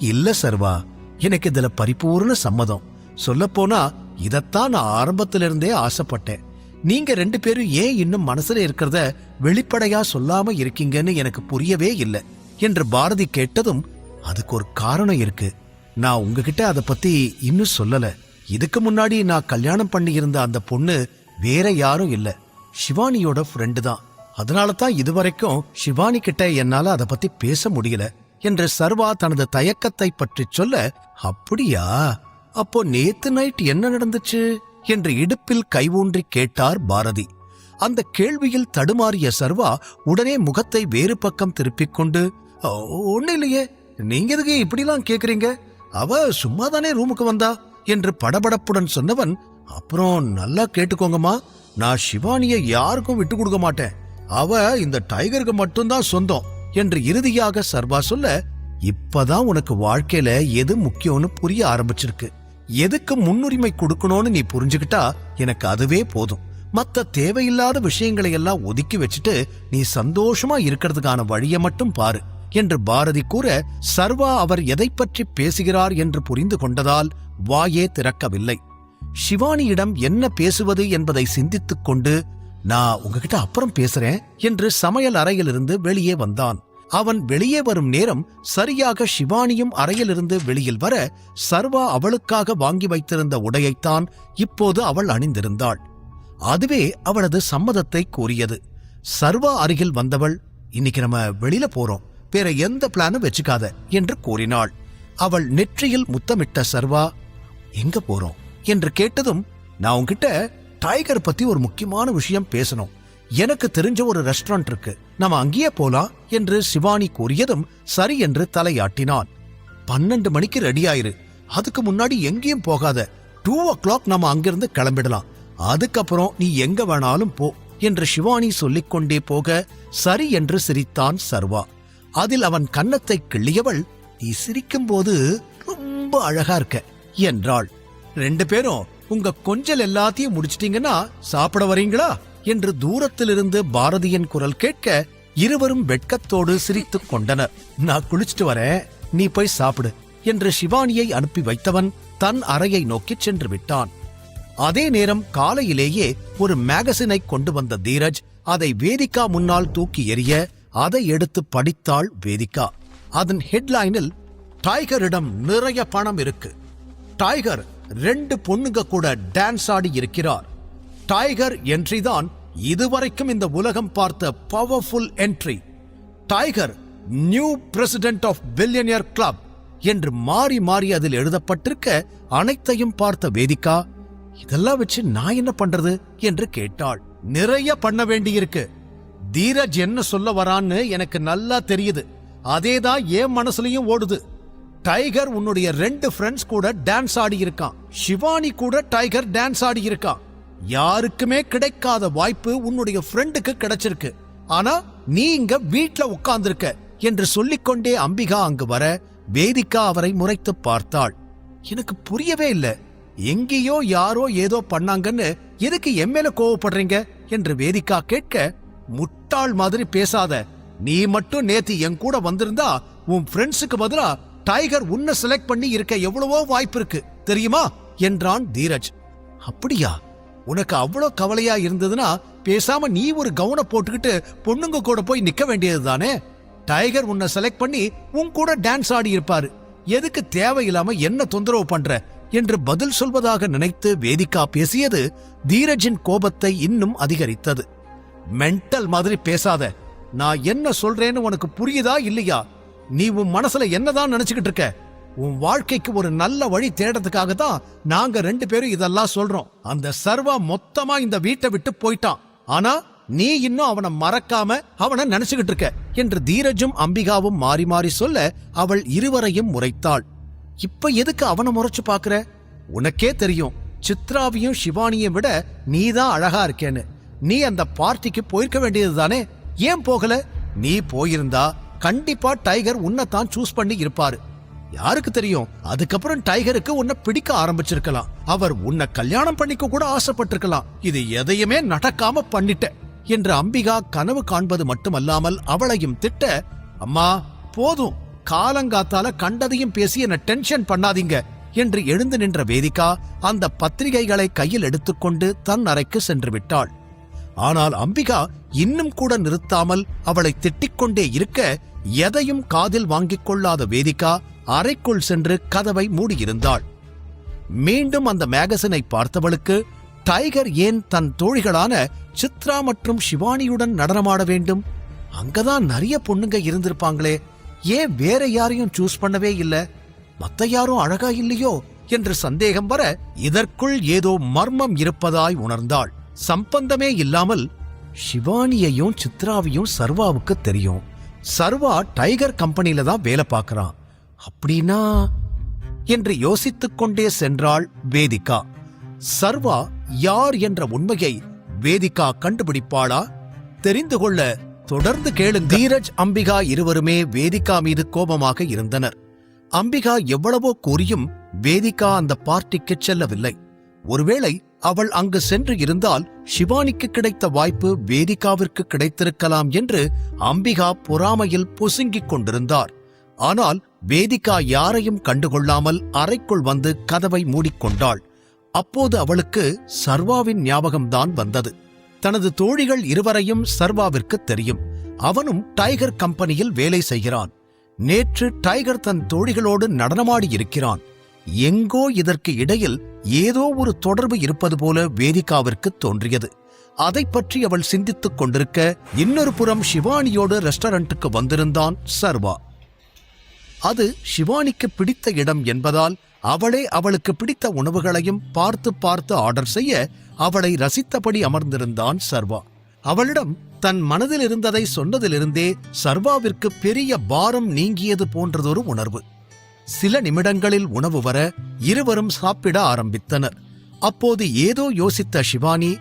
இல்ல சர்வா, எனக்கு இதுல பரிபூர்ண சம்மதம். சொல்லப்போனா இதத்தான் நான் ஆரம்பத்திலிருந்தே ஆசைப்பட்டேன். நீங்க 2 பேரும் ஏன் இன்னும் மனசுல இருக்கிறத வெளிப்படையா சொல்லாம இருக்கீங்கன்னு எனக்கு புரியவே இல்லை என்று பாரதி கேட்டதும், அதுக்கு ஒரு காரணம் இருக்கு, நான் உங்ககிட்ட அதை பத்தி இன்னும் சொல்லல. இதுக்கு முன்னாடி நான் கல்யாணம் பண்ணி இருந்த அந்த பொண்ணு வேற யாரும் இல்ல, ஷிவானியோட ஃப்ரெண்டு தான். அதனால தான் இதுவரைக்கும் ஷிவானி கிட்ட என்னால அதை பத்தி பேச முடியல என்று சர்வா தனது தயக்கத்தை பற்றி சொல்ல, அப்படியா, அப்போ நேத்து நைட் என்ன நடந்துச்சு என்று இடுப்பில் கை ஊன்றி கேட்டார் பாரதி. அந்த கேள்வியில் தடுமாறிய சர்வா உடனே முகத்தை வேறு பக்கம் திருப்பிக் கொண்டு, ஒண்ணு இல்லையே, நீங்க எதுக்கு இப்படிலாம் கேக்குறீங்க, அவ சும்மாதானே ரூமுக்கு வந்தா என்று படபடப்புடன் சொன்னவன், அப்புறம் நல்லா கேட்டுக்கோங்கம்மா, நான் ஷிவானிய யாருக்கும் விட்டு கொடுக்க மாட்டேன், அவ இந்த டைகருக்கு மட்டும்தான் சொந்தம் என்று இறுதியாக சர்வா சொல்ல, இப்பதான் உனக்கு வாழ்க்கையில எது முக்கியம்னு புரிய ஆரம்பிச்சிருக்கு. எதுக்கு முன்னுரிமை கொடுக்கணும்னு நீ புரிஞ்சுக்கிட்டா எனக்கு அதுவே போதும். மத்த தேவையில்லாத விஷயங்களை எல்லாம் ஒதுக்கி வச்சுட்டு நீ சந்தோஷமா இருக்கிறதுக்கான வழியை மட்டும் பாரு என்று பாரதி கூற, சர்வா அவர் எதை பற்றி பேசுகிறார் என்று புரிந்து கொண்டதால் வாயே திறக்கவில்லை. ஷிவானியிடம் என்ன பேசுவது என்பதை சிந்தித்துக் கொண்டு, நான் உங்ககிட்ட அப்புறம் பேசுறேன் என்று சமையல் அறையிலிருந்து வெளியே வந்தான். அவன் வெளியே வரும் நேரம் சரியாக ஷிவானியும் அறையிலிருந்து வெளியில் வர, சர்வா அவளுக்காக வாங்கி வைத்திருந்த உடையைத்தான் இப்போது அவள் அணிந்திருந்தாள். அதுவே அவளது சம்மதத்தை கூறியது. சர்வா அருகில் வந்தவள், இன்னைக்கு நம்ம வெளியில போறோம், வேற எந்த பிளானும் வச்சுக்காத என்று கூறினாள். அவள் நெற்றியில் முத்தமிட்ட சர்வா, எங்க போறோம் என்று கேட்டதும், நான் உன்கிட்ட டைகர் பத்தி ஒரு முக்கியமான விஷயம் பேசணும், எனக்கு தெரிஞ்ச ஒரு ரெஸ்டாரண்ட் இருக்கு, நம்ம அங்கேயே போலாம் என்று சிவானி கூறியதும் சரி என்று தலையாட்டினான். 12 மணிக்கு ரெடி ஆயிரு, அதுக்கு முன்னாடி எங்கேயும் போகாத, 2 o'clock நம்ம அங்கிருந்து கிளம்பிடலாம், அதுக்கப்புறம் நீ எங்க வேணாலும் போ என்று சிவானி சொல்லிக்கொண்டே போக சரி என்று சிரித்தான் சர்வா. அதில் அவன் கன்னத்தை கிள்ளியவள், நீ சிரிக்கும் போது ரொம்ப அழகா இருக்க என்றாள். 2 பேரும் உங்க கொஞ்சல் எல்லாத்தையும் முடிச்சிட்டீங்கன்னா சாப்பிட வரீங்களா என்று தூரத்திலிருந்து பாரதியின் குரல் கேட்க இருவரும் வெட்கத்தோடு சிரித்துக் கொண்டனர். நான் குளிச்சுட்டு வரேன், நீ போய் சாப்பிடு என்று சிவானியை அனுப்பி வைத்தவன் தன் அறையை நோக்கி சென்று விட்டான். அதே நேரம் காலையிலேயே ஒரு மேகசினை கொண்டு வந்த தீரஜ் அதை வேதிகா முன்னால் தூக்கி எறிய அதை எடுத்து படித்தாள் வேதிகா. அதன் ஹெட்லைனில், டைகரிடம் நிறைய பணம் இருக்கு, டைகர் 2 பொண்ணுங்க கூட டான்ஸ் ஆடி இருக்கிறார், டைகர் என்ட்ரி தான் இதுவரைக்கும் இந்த உலகம் பார்த்த powerful entry, tiger new president of billionaire club என்று மாறி மாறி அதில் எழுதப்பட்டிருக்க அனைத்தையும் பார்த்த வேதிகா, இதெல்லாம் வச்சு நான் என்ன பண்றது என்று கேட்டாள். நிறைய பண்ண வேண்டியிருக்கு, தீரஜ் என்ன சொல்ல வரான்னு எனக்கு நல்லா தெரியுது, அதேதான் என் மனசுலயும் ஓடுது. டைகர் உன்னுடைய 2 ஃப்ரெண்ட்ஸ் கூட டான்ஸ் ஆடி இருக்கான், சிவானி கூட டைகர் டான்ஸ் ஆடி இருக்கான், யாருக்குமே கிடைக்காத வாய்ப்பு உன்னுடைய ஃப்ரெண்டுக்கு கிடைச்சிருக்கு, ஆனா நீ இங்க வீட்ல உட்கார்ந்திருக்க என்று சொல்லிக்கொண்டே அம்பிகா அங்கு வர வேதிகா அவரை முறைத்து பார்த்தாள். எனக்கு புரியவே இல்ல, எங்கேயோ யாரோ ஏதோ பண்ணாங்கன்னு எதுக்கு எம்மேல கோவப்படுறீங்க என்று வேதிகா கேட்க, முட்டாள் மாதிரி பேசாத, நீ மட்டும் நேத்து என் கூட வந்திருந்தா உன் ஃப்ரெண்ட்ஸுக்கு பதிலா டைகர் உன்னை செலக்ட் பண்ணி இருக்க எவ்வளவோ வாய்ப்பு இருக்கு தெரியுமா என்றான் தீரஜ். அப்படியா, உனக்கு அவ்வளோ கவலையா இருந்ததுன்னா பேசாம நீ ஒரு கவுன போட்டுக்கிட்டு பொண்ணுங்க கூட போய் நிக்க வேண்டியதுதானே, டைகர் உன்னை செலக்ட் பண்ணி உன் கூட டான்ஸ் ஆடி இருப்பாரு, எதுக்கு தேவையில்லாம என்ன தொந்தரவு பண்ற என்று பதில் சொல்வதாக நினைத்து வேதிகா பேசியது தீரஜின் கோபத்தை இன்னும் அதிகரித்தது. மென்டல் மாதிரி பேசாத, நான் என்ன சொல்றேன்னு உனக்கு புரியுதா இல்லையா, நீ உன் மனசுல என்னதான் நினைச்சுக்கிட்டு இருக்க, உன் வாழ்க்கைக்கு ஒரு நல்ல வழி தேடறதுக்காக தான் நாங்க 2 பேரும் இதெல்லாம் சொல்றோம். அந்த சர்வா மொத்தமா இந்த வீட்டை விட்டு போயிட்டான், ஆனா நீ இன்னும் அவனை மறக்காம அவனை நினைச்சுக்கிட்டு இருக்க என்று தீரஜும் அம்பிகாவும் மாறி மாறி சொல்ல அவள் இருவரையும் முறைத்தாள். இப்ப எதுக்கு அவனை முறைச்சு பாக்குற, உனக்கே தெரியும் சித்ராவையும் சிவானியும் விட நீதான் அழகா இருக்கேன்னு, நீ அந்த பார்ட்டிக்கு போயிருக்க வேண்டியதுதானே, ஏன் போகல, நீ போயிருந்தா கண்டிப்பா டைகர் உன்னைத்தான் சூஸ் பண்ணி இருப்பாரு, யாருக்கு தெரியும் அதுக்கப்புறம் டைகருக்கு உன்னை பிடிக்க ஆரம்பிச்சிருக்கலாம், அவர் உன்னை கல்யாணம் பண்ணிக்க கூட ஆசைப்பட்டிருக்கலாம், இது எதையுமே நடக்காம பண்ணிட்ட என்று அம்பிகா கனவு காண்பது மட்டுமல்லாமல் அவளையும் திட்ட, அம்மா போதும், காலங்காத்தால கண்டதையும் பேசி என்ன டென்ஷன் பண்ணாதீங்க என்று எழுந்து நின்ற வேதிகா அந்த பத்திரிகைகளை கையில் எடுத்துக்கொண்டு தன் அறைக்கு சென்று விட்டாள். ஆனால் அம்பிகா இன்னும் கூட நிறுத்தாமல் அவளை திட்டிக்கொண்டே இருக்க எதையும் காதில் வாங்கிக் கொள்ளாத வேதிகா அறைக்குள் சென்று கதவை மூடியிருந்தாள். மீண்டும் அந்த மேகசினை பார்த்தவளுக்கு டைகர் ஏன் தன் தோழிகளான சித்ரா மற்றும் சிவானியுடன் நடனமாட வேண்டும், அங்கதான் நிறைய பொண்ணுங்க இருந்திருப்பாங்களே, ஏன் வேற யாரையும் சூஸ் பண்ணவே இல்ல, மத்த யாரும் அழகா இல்லையோ என்று சந்தேகம் வர இதற்குள் ஏதோ மர்மம் இருப்பதாய் உணர்ந்தாள். சம்பந்தமே இல்லாமல், சிவானியையும் சித்ராவையும் சர்வாவுக்கு தெரியும், சர்வா டைகர் கம்பெனில தான் வேலை பார்க்கறான், அப்படின்னா என்று யோசித்துக் கொண்டே சென்றாள் வேதிகா. சர்வா யார் என்ற உண்மையை வேதிகா கண்டுபிடிப்பாளா? தெரிந்து கொள்ள தொடர்ந்து கேளுங்க. தீரஜ் அம்பிகா இருவருமே வேதிகா மீது கோபமாக இருந்தனர். அம்பிகா எவ்வளவோ கூறியும் வேதிகா அந்த பார்ட்டிக்கு செல்லவில்லை. ஒருவேளை அவள் அங்கு சென்று இருந்தால் சிவானிக்கு கிடைத்த வாய்ப்பு வேதிகாவிற்கு கிடைத்திருக்கலாம் என்று அம்பிகா பொறாமையில் பொசுங்கிக் கொண்டிருந்தார். ஆனால் வேதிகா யாரையும் கண்டுகொள்ளாமல் அறைக்குள் வந்து கதவை மூடிக்கொண்டாள். அப்போது அவளுக்கு சர்வாவின் ஞாபகம்தான் வந்தது. தனது தோழிகள் இருவரையும் சர்வாவிற்கு தெரியும். அவனும் டைகர் கம்பெனியில் வேலை செய்கிறான். நேற்று டைகர் தன் தோழிகளோடு நடனமாடி இருக்கிறான். எங்கோ இதற்கு இடையில் ஏதோ ஒரு தொடர்பு இருப்பது போல வேதிகாவிற்கு தோன்றியது. அதை பற்றி அவள் சிந்தித்துக் கொண்டிருக்க இன்னொரு புறம் ஷிவானியோடு ரெஸ்டாரண்ட்டுக்கு வந்திருந்தான் சர்வா. அது ஷிவானிக்கு பிடித்த இடம் என்பதால் அவளே அவளுக்கு பிடித்த உணவுகளையும் பார்த்து பார்த்து ஆர்டர் செய்ய அவளை ரசித்தபடி அமர்ந்திருந்தான் சர்வா. அவளிடம் தன் மனதில் இருந்ததை சொன்னதிலிருந்தே சர்வாவிற்கு பெரிய பாரம் நீங்கியது போன்றதொரு உணர்வு. சில நிமிடங்களில் உணவு வர இருவரும் சாப்பிட ஆரம்பித்தனர். அப்போது ஏதோ யோசித்த ஷிவானி,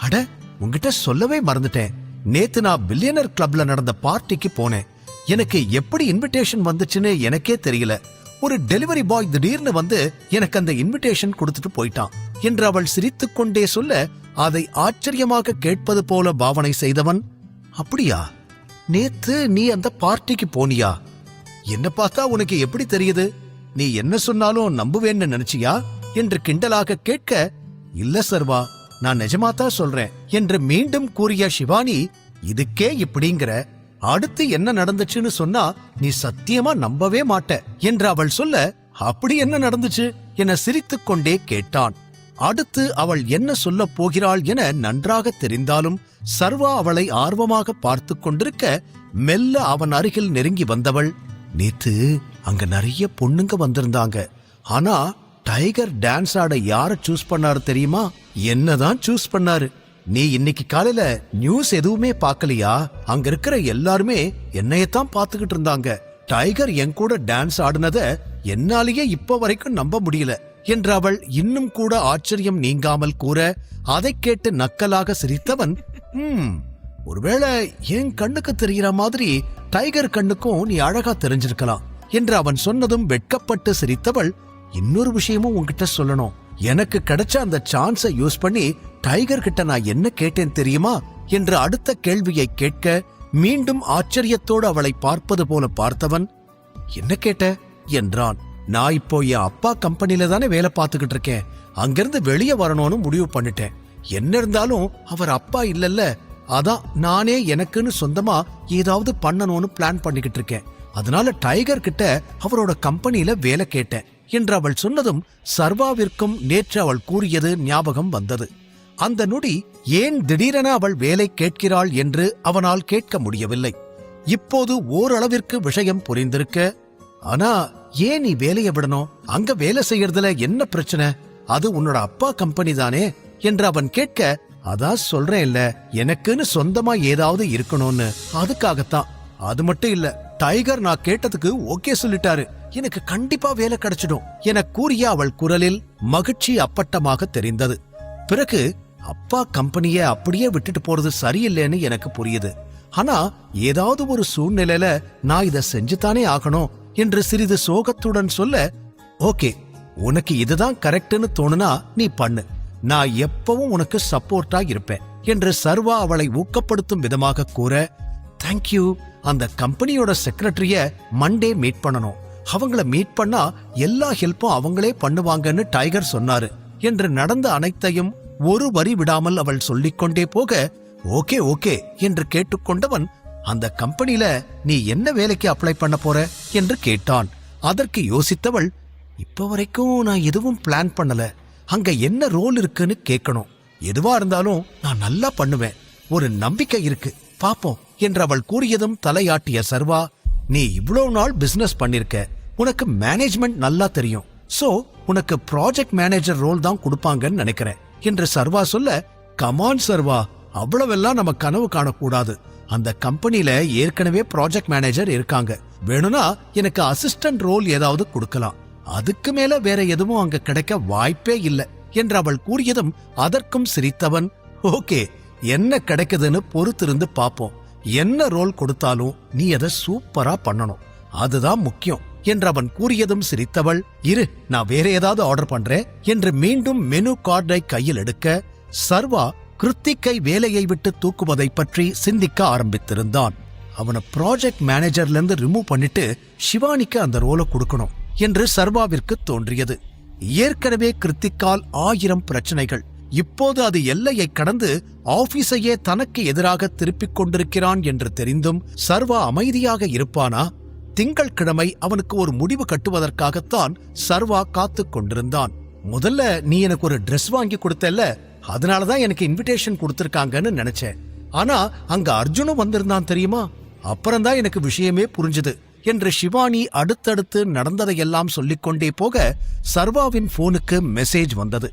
அட, உன்கிட்ட சொல்லவே மறந்துட்டேன். நேத்து நான் பில்லியனர் கிளப்ல நடந்த பார்ட்டிக்கு போனேன். எனக்கு எப்படி இன்விடேஷன் வந்துச்சுன்னு எனக்கே தெரியல. ஒரு டெலிவரி பாய் திடீர்னு வந்து எனக்கு அந்த இன்விடேஷன் கொடுத்துட்டு போயிட்டான் என்று அவள் சிரித்துக் கொண்டே சொல்ல, அதை ஆச்சரியமாக கேட்பது போல பாவனை செய்தவன், அப்படியா, நேத்து நீ அந்த பார்ட்டிக்கு போனியா? என்ன பார்த்தா உனக்கு எப்படி தெரியுது? நீ என்ன சொன்னாலும் நம்புவேன்னு நினைச்சியா என்று கிண்டலாக கேட்க, இல்ல சர்வா, நான் நிஜமாத்தான் சொல்றேன் என்று மீண்டும் கூறிய ஷிவானி, இதுக்கே இப்படிங்கிற, அடுத்து என்ன நடந்துச்சுன்னு சொன்னா நீ சத்தியமா நம்பவே மாட்ட என்று அவள் சொல்ல, அப்படி என்ன நடந்துச்சு என சிரித்துக் கொண்டே கேட்டான். அடுத்து அவள் என்ன சொல்ல போகிறாள் என நன்றாக தெரிந்தாலும் சர்வா அவளை ஆர்வமாக பார்த்து கொண்டிருக்க மெல்ல அவன் அருகில் நெருங்கி வந்தவள், நேத்து அங்க நிறைய பொண்ணுங்க வந்திருந்தாங்க. ஆனா டைகர் டான்ஸ் ஆட யார சூஸ் பண்ணாரு தெரியுமா? என்னதான் சூஸ் பண்ணாரு. நீ இன்னைக்கு காலையில நியூஸ் எதுவுமே பார்க்கலையா? அங்க இருக்கிற எல்லாருமே என்னையத்தான் பார்த்துக்கிட்டு இருந்தாங்க. டைகர் என் கூட டான்ஸ் ஆடுனத என்னாலேயே இப்ப வரைக்கும் நம்ப முடியல என்று அவள் இன்னும் கூட ஆச்சரியம் நீங்காமல் கூற, அதை கேட்டு நக்கலாக சிரித்தவன், ஒருவேளை என் கண்ணுக்கு தெரிகிற மாதிரி டைகர் கண்ணுக்கும் நீ அழகா தெரிஞ்சிருக்கலாம் என்று அவன் சொன்னதும் வெட்கப்பட்டு சிரித்தவள், இன்னொரு விஷயமும் உன்கிட்ட சொல்லணும். எனக்கு கிடைச்ச அந்த சான்ஸை யூஸ் பண்ணி டைகர் கிட்ட நான் என்ன கேட்டேன் தெரியுமா என்று அடுத்த கேள்வியை கேட்க மீண்டும் ஆச்சரியத்தோடு அவளை பார்ப்பது போல பார்த்தவன், என்ன கேட்ட என்றான். நான் இப்போ என் அப்பா கம்பெனில தானே வேலை பார்த்துக்கிட்டு இருக்கேன். அங்கிருந்து வெளியே வரணும்னு முடிவு பண்ணிட்டேன். என்ன இருந்தாலும் அவர் அப்பா இல்லல்ல, அதான் நானே எனக்குன்னு சொந்தமா ஏதாவது பண்ணணும்னு பிளான் பண்ணிக்கிட்டு இருக்கேன். அதனால டைகர் கிட்ட அவரோட கம்பெனில வேலை கேட்டேன் என்று அவள் சொன்னதும் சர்வாவிற்கும் நேற்று அவள் கூறியது ஞாபகம் வந்தது. அந்த நொடி ஏன் திடீரென அவள் வேலை கேட்கிறாள் என்று அவனால் கேட்க முடியவில்லை. இப்போது ஓரளவிற்கு விஷயம் புரிந்திருக்க, ஆனா ஏன் நீ வேலையை விடணும்? அங்க வேலை செய்யறதுல என்ன பிரச்சனை? அது உன்னோட அப்பா கம்பெனி தானே என்று அவன் கேட்க, அதான் சொல்றேன் இல்ல, எனக்குன்னு சொந்தமா ஏதாவது இருக்கணும்னு, அதுக்காகத்தான். அது மட்டும் இல்ல, டைகர் நான் கேட்டதுக்கு ஓகே சொல்லிட்டாரு, எனக்கு கண்டிப்பா வேலை கிடைச்சிடும் என கூறிய அவள் குரலில் மகிழ்ச்சி அப்பட்டமாக தெரிந்தது. பிறகு அப்பா கம்பெனிய அப்படியே விட்டுட்டு போறது சரியில்லைன்னு எனக்கு புரியுது. ஆனா ஏதாவது ஒரு சூழ்நிலையில நான் இதை செஞ்சுதானே ஆகணும் என்று சிறிது சோகத்துடன் சொல்ல, ஓகே, உனக்கு இதுதான் கரெக்ட்னு தோணுனா நீ பண்ணு, நான் எப்பவும் உனக்கு சப்போர்ட்டா இருப்பேன் என்று சர்வா அவளை ஊக்கப்படுத்தும் விதமாக கூற, தேங்க்யூ, அந்த கம்பெனியோட செக்ரட்டரிய மண்டே மீட் பண்ணணும், அவங்கள மீட் பண்ணா எல்லா ஹெல்ப்பும் அவங்களே பண்ணுவாங்கன்னு டைகர் சொன்னாரு என்று நடந்த அனைத்தையும் ஒரு வரி விடாமல் அவள் சொல்லிக்கொண்டே போக, ஓகே ஓகே என்று கேட்டுக்கொண்டவன், அந்த கம்பெனில நீ என்ன வேலைக்கு அப்ளை பண்ண போற என்று கேட்டான். அதற்கு யோசித்தவள், இப்ப வரைக்கும் நான் எதுவும் பிளான் பண்ணல, அங்க என்ன ரோல் இருக்குன்னு கேட்கணும், எதுவா இருந்தாலும் நான் நல்லா பண்ணுவேன், ஒரு நம்பிக்கை இருக்கு, பாப்போம் என்று அவள் கூறியதும் தலையாட்டிய சர்வா, நீ இவ்வளவு நாள் பிசினஸ் பண்ணிருக்க, உனக்கு மேனேஜ்மெண்ட் நல்லா தெரியும், சோ உனக்கு ப்ராஜெக்ட் மேனேஜர் ரோல் தான் கொடுப்பாங்கன்னு நினைக்கிறேன் என்று சர்வா சொல்ல, கமான் சர்வா, அவ்வளவெல்லாம் நம்ம கனவு காணக்கூடாது, அந்த கம்பெனில ஏற்கனவே ப்ராஜெக்ட் மேனேஜர் இருக்காங்க, வேணும்னா எனக்கு அசிஸ்டன்ட் ரோல் ஏதாவது கொடுக்கலாம், அதுக்கு மேல வேற எதுவும் அங்க கிடைக்க வாய்ப்பே இல்லை என்று அவள் கூறியதும் அதற்கும் சிரித்தவன், ஓகே, என்ன கிடைக்குதுன்னு பொறுத்திருந்து பாப்போம், என்ன ரோல் கொடுத்தாலும் நீ அதை சூப்பரா பண்ணணும், அதுதான் முக்கியம் என்று அவன் கூறியதும் சிரித்தவள், இரு, நான் வேற ஏதாவது ஆர்டர் பண்றேன் என்று மீண்டும் மெனு கார்டை கையில் எடுக்க, சர்வா கிருத்திக்கை வேலையை விட்டு தூக்குவதை பற்றி சிந்திக்க ஆரம்பித்திருந்தான். அவனை ப்ராஜெக்ட் மேனேஜர்ல இருந்து ரிமூவ் பண்ணிட்டு ஷிவானிக்கு அந்த ரோலை கொடுக்கணும் என்று சர்வாவிற்கு தோன்றியது. ஏற்கனவே கிருத்திக்கால் 1000 பிரச்சனைகள், இப்போது அது எல்லையை கடந்து ஆபீஸையே தனக்கு எதிராக திருப்பிக் கொண்டிருக்கிறான் என்று தெரிந்தும் சர்வா அமைதியாக இருப்பானா? திங்கட்கிழமை அவனுக்கு ஒரு முடிவு கட்டுவதற்காகத்தான் சர்வா காத்துக் கொண்டிருந்தான். முதல்ல நீ எனக்கு ஒரு Dress வாங்கி கொடுத்தல்ல, அதனாலதான் எனக்கு இன்விடேஷன் கொடுத்திருக்காங்கன்னு நினைச்சேன். ஆனா அங்க அர்ஜுனும் வந்திருந்தான் தெரியுமா? அப்புறம்தான் எனக்கு விஷயமே புரிஞ்சுது என்று ஷிவானி அடுத்தடுத்து நடந்ததையெல்லாம் சொல்லிக்கொண்டே போக சர்வாவின் போனுக்கு மெசேஜ் வந்தது.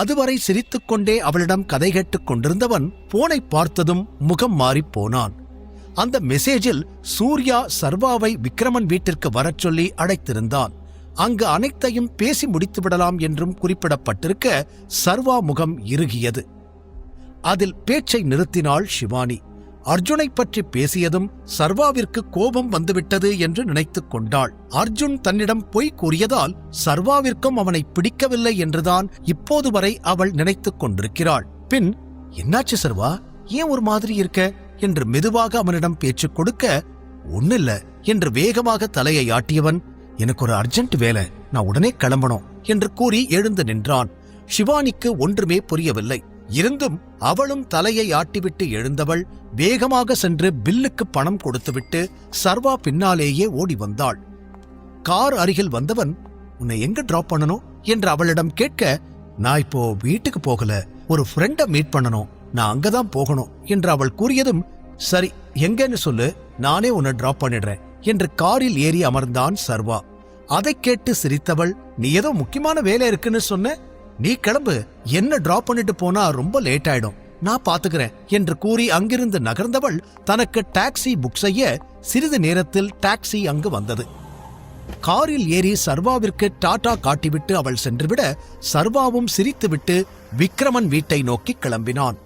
அதுவரை சிரித்துக்கொண்டே அவளிடம் கதை கேட்டுக் கொண்டிருந்தவன் போனை பார்த்ததும் முகம் மாறிப் போனான். அந்த மெசேஜில் சூர்யா சர்வாவை விக்ரமன் வீட்டிற்கு வரச் சொல்லி அழைத்திருந்தான். அங்கு அனைத்தையும் பேசி முடித்து விடலாம் என்றும் குறிப்பிடப்பட்டிருக்க சர்வா முகம் இறுகியது. அதில் பேச்சை நிறுத்தினாள் ஷிவானி. அர்ஜுனை பற்றி பேசியதும் சர்வாவிற்கு கோபம் வந்துவிட்டது என்று நினைத்துக் கொண்டாள். அர்ஜுன் தன்னிடம் பொய் கூறியதால் சர்வாவிற்கும் அவனை பிடிக்கவில்லை என்றுதான் இப்போது வரை அவள் நினைத்துக் கொண்டிருக்கிறாள். பின், என்னாச்சு சர்வா, ஏன் ஒரு மாதிரி இருக்க என்று மெதுவாக அவனிடம் பேச்சு கொடுக்க, ஒன்னில்ல என்று வேகமாக தலையை ஆட்டியவன், எனக்கு ஒரு அர்ஜென்ட் வேலை, நான் உடனே கிளம்பணும் என்று கூறி எழுந்து நின்றான். ஷிவானிக்கு ஒன்றுமே புரியவில்லை. இருந்தும் அவளும் தலையை ஆட்டிவிட்டு எழுந்தவள் வேகமாக சென்று பில்லுக்கு பணம் கொடுத்துவிட்டு சர்வா பின்னாலேயே ஓடி வந்தாள். கார் அருகில் வந்தவன், உன்னை எங்க டிராப் பண்ணணும் என்று அவளிடம் கேட்க, நான் இப்போ வீட்டுக்கு போகல, ஒரு ஃப்ரெண்ட மீட் பண்ணணும், நான் அங்கதான் போகணும் என்று அவள் கூறியதும், சரி எங்கன்னு சொல்லு, நானே உன்னை டிராப் பண்ணிடுறேன் என்று காரில் ஏறி அமர்ந்தான் சர்வா. அதைக் கேட்டு சிரித்தவள், நீ ஏதோ முக்கியமான வேலை இருக்குன்னு சொன்ன, நீ கிளம்பு, என்ன டிராப் பண்ணிட்டு போனா ரொம்ப லேட் ஆயிடும், நான் பாத்துக்கிறேன் என்று கூறி அங்கிருந்து நகர்ந்தவள் தனக்கு டாக்ஸி புக் செய்ய சிறிது நேரத்தில் டாக்ஸி அங்கு வந்தது. காரில் ஏறி சர்வாவிற்கு டாடா காட்டிவிட்டு அவள் சென்றுவிட சர்வாவும் சிரித்துவிட்டு விக்ரமன் வீட்டை நோக்கி கிளம்பினான்.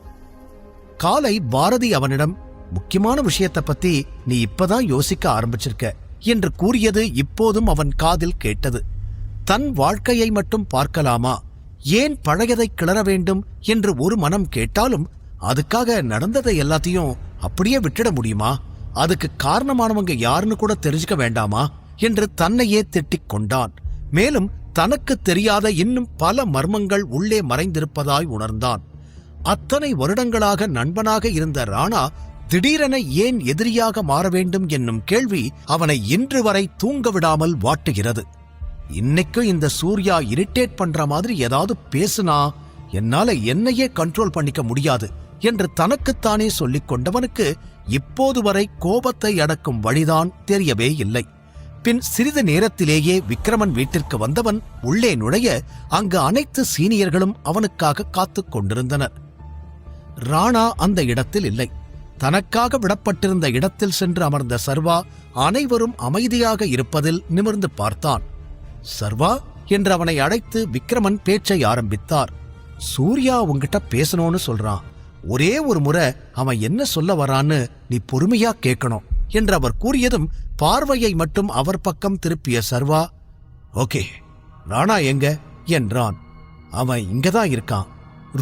காலை பாரதி அவனிடம், முக்கியமான விஷயத்தை பத்தி நீ இப்பதான் யோசிக்க ஆரம்பிச்சிருக்க என்று கூறியது இப்போதும் அவன் காதில் கேட்டது. தன் வாழ்க்கையை மட்டும் பார்க்கலாமா, ஏன் பழையதை கிளற வேண்டும் என்று ஒரு மனம் கேட்டாலும் அதுக்காக நடந்ததை எல்லாத்தையும் அப்படியே விட்டுட முடியுமா? அதுக்கு காரணமானவங்க யாருன்னு கூட தெரிஞ்சுக்க வேண்டாமா என்று தன்னையே திட்டிக் கொண்டான். மேலும் தனக்கு தெரியாத இன்னும் பல மர்மங்கள் உள்ளே மறைந்திருப்பதாய் உணர்ந்தான். அத்தனை வருடங்களாக நண்பனாக இருந்த ராணா திடீரென ஏன் எதிரியாக மாற வேண்டும் என்னும் கேள்வி அவனை இன்று வரை தூங்க விடாமல் வாட்டுகிறது. இன்னைக்கும் இந்த சூர்யா இரிட்டேட் பண்ற மாதிரி ஏதாவது பேசுனா என்னால என்னையே கண்ட்ரோல் பண்ணிக்க முடியாது என்று தனக்குத்தானே சொல்லிக் கொண்டவனுக்கு இப்போது வரை கோபத்தை அடக்கும் வழிதான் தெரியவே இல்லை. பின் சிறிது நேரத்திலேயே விக்ரமன் வீட்டிற்கு வந்தவன் உள்ளே நுழைய அங்கு அனைத்து சீனியர்களும் அவனுக்காக காத்துக் கொண்டிருந்தனர். ராணா அந்த இடத்தில் இல்லை. தனக்காக விடப்பட்டிருந்த இடத்தில் சென்று அமர்ந்த சர்வா அனைவரும் அமைதியாக இருப்பதில் நிமிர்ந்து பார்த்தான். சர்வா என்று அவனை அழைத்து விக்ரமன் பேச்சை ஆரம்பித்தார். சூர்யா உன்கிட்ட பேசணும்னு சொல்றான், ஒரே ஒரு முறை அவன் என்ன சொல்ல வரான்னு நீ பொறுமையா கேட்கணும் என்று அவர் கூறியதும் பார்வையை மட்டும் அவர் பக்கம் திருப்பிய சர்வா, ஓகே ராணா எங்க என்றான். அவன் இங்கதான் இருக்கான்,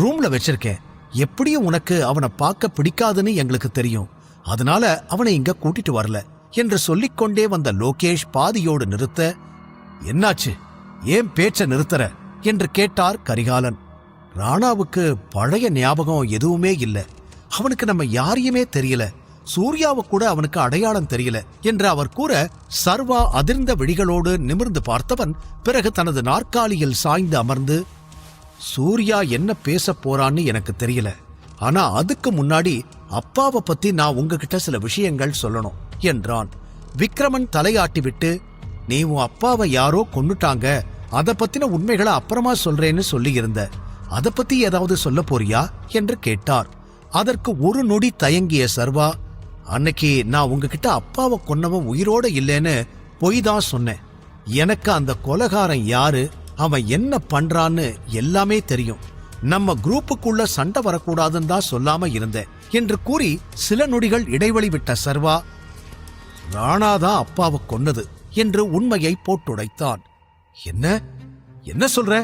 ரூம்ல வச்சிருக்கேன், எப்படியும் உனக்கு அவனை பார்க்க பிடிக்காதுன்னு எங்களுக்கு தெரியும், அதனால அவனை இங்க கூட்டிட்டு வரல என்று சொல்லிக்கொண்டே வந்த லோகேஷ் பாதியோடு நிறுத்த, என்னாச்சு, ஏன் பேச்ச நிறுத்தற என்று கேட்டார் கரிகாலன். ராணாவுக்கு பழைய ஞாபகம் எதுவுமே இல்ல, அவனுக்கு நம்ம யாரையுமே தெரியல, சூர்யாவை கூட அவனுக்கு அடையாளம் தெரியல என்று அவர் கூற சர்வா அதிர்ந்த விழிகளோடு நிமிர்ந்து பார்த்தவன் பிறகு தனது நாற்காலியில் சாய்ந்து அமர்ந்து, சூர்யா என்ன பேச போறான்னு எனக்கு தெரியல, ஆனா அதுக்கு முன்னாடி அப்பாவை பத்தி நான் உங்ககிட்ட சில விஷயங்கள் சொல்லணும் என்றான். விக்ரமன் தலையாட்டிவிட்டு, நீ உன் அப்பாவை யாரோ கொன்னுட்டாங்க, அத பத்தின உண்மைகளை அப்புறமா சொல்றேன்னு சொல்லி இருந்த, அத பத்தி ஏதாவது சொல்ல போறியா என்று கேட்டார். அதற்கு ஒரு நொடி தயங்கிய சர்வா, அன்னைக்கு நான் உங்ககிட்ட அப்பாவை கொன்னவன் உயிரோட இல்லைன்னு பொய் தான் சொன்னேன், எனக்கு அந்த கொலைகாரன் யாரு, அவன் என்ன பண்றான்னு எல்லாமே தெரியும், நம்ம குரூப்புக்குள்ள சண்டை வரக்கூடாதுன்னு தான் சொல்லாம இருந்தேன் என்று கூறி சில நொடிகள் இடைவெளி விட்ட சர்வா, ராணாதான் அப்பாவை கொன்னது என்று உண்மையை போட்டுடைத்தான். என்ன என்ன சொல்ற,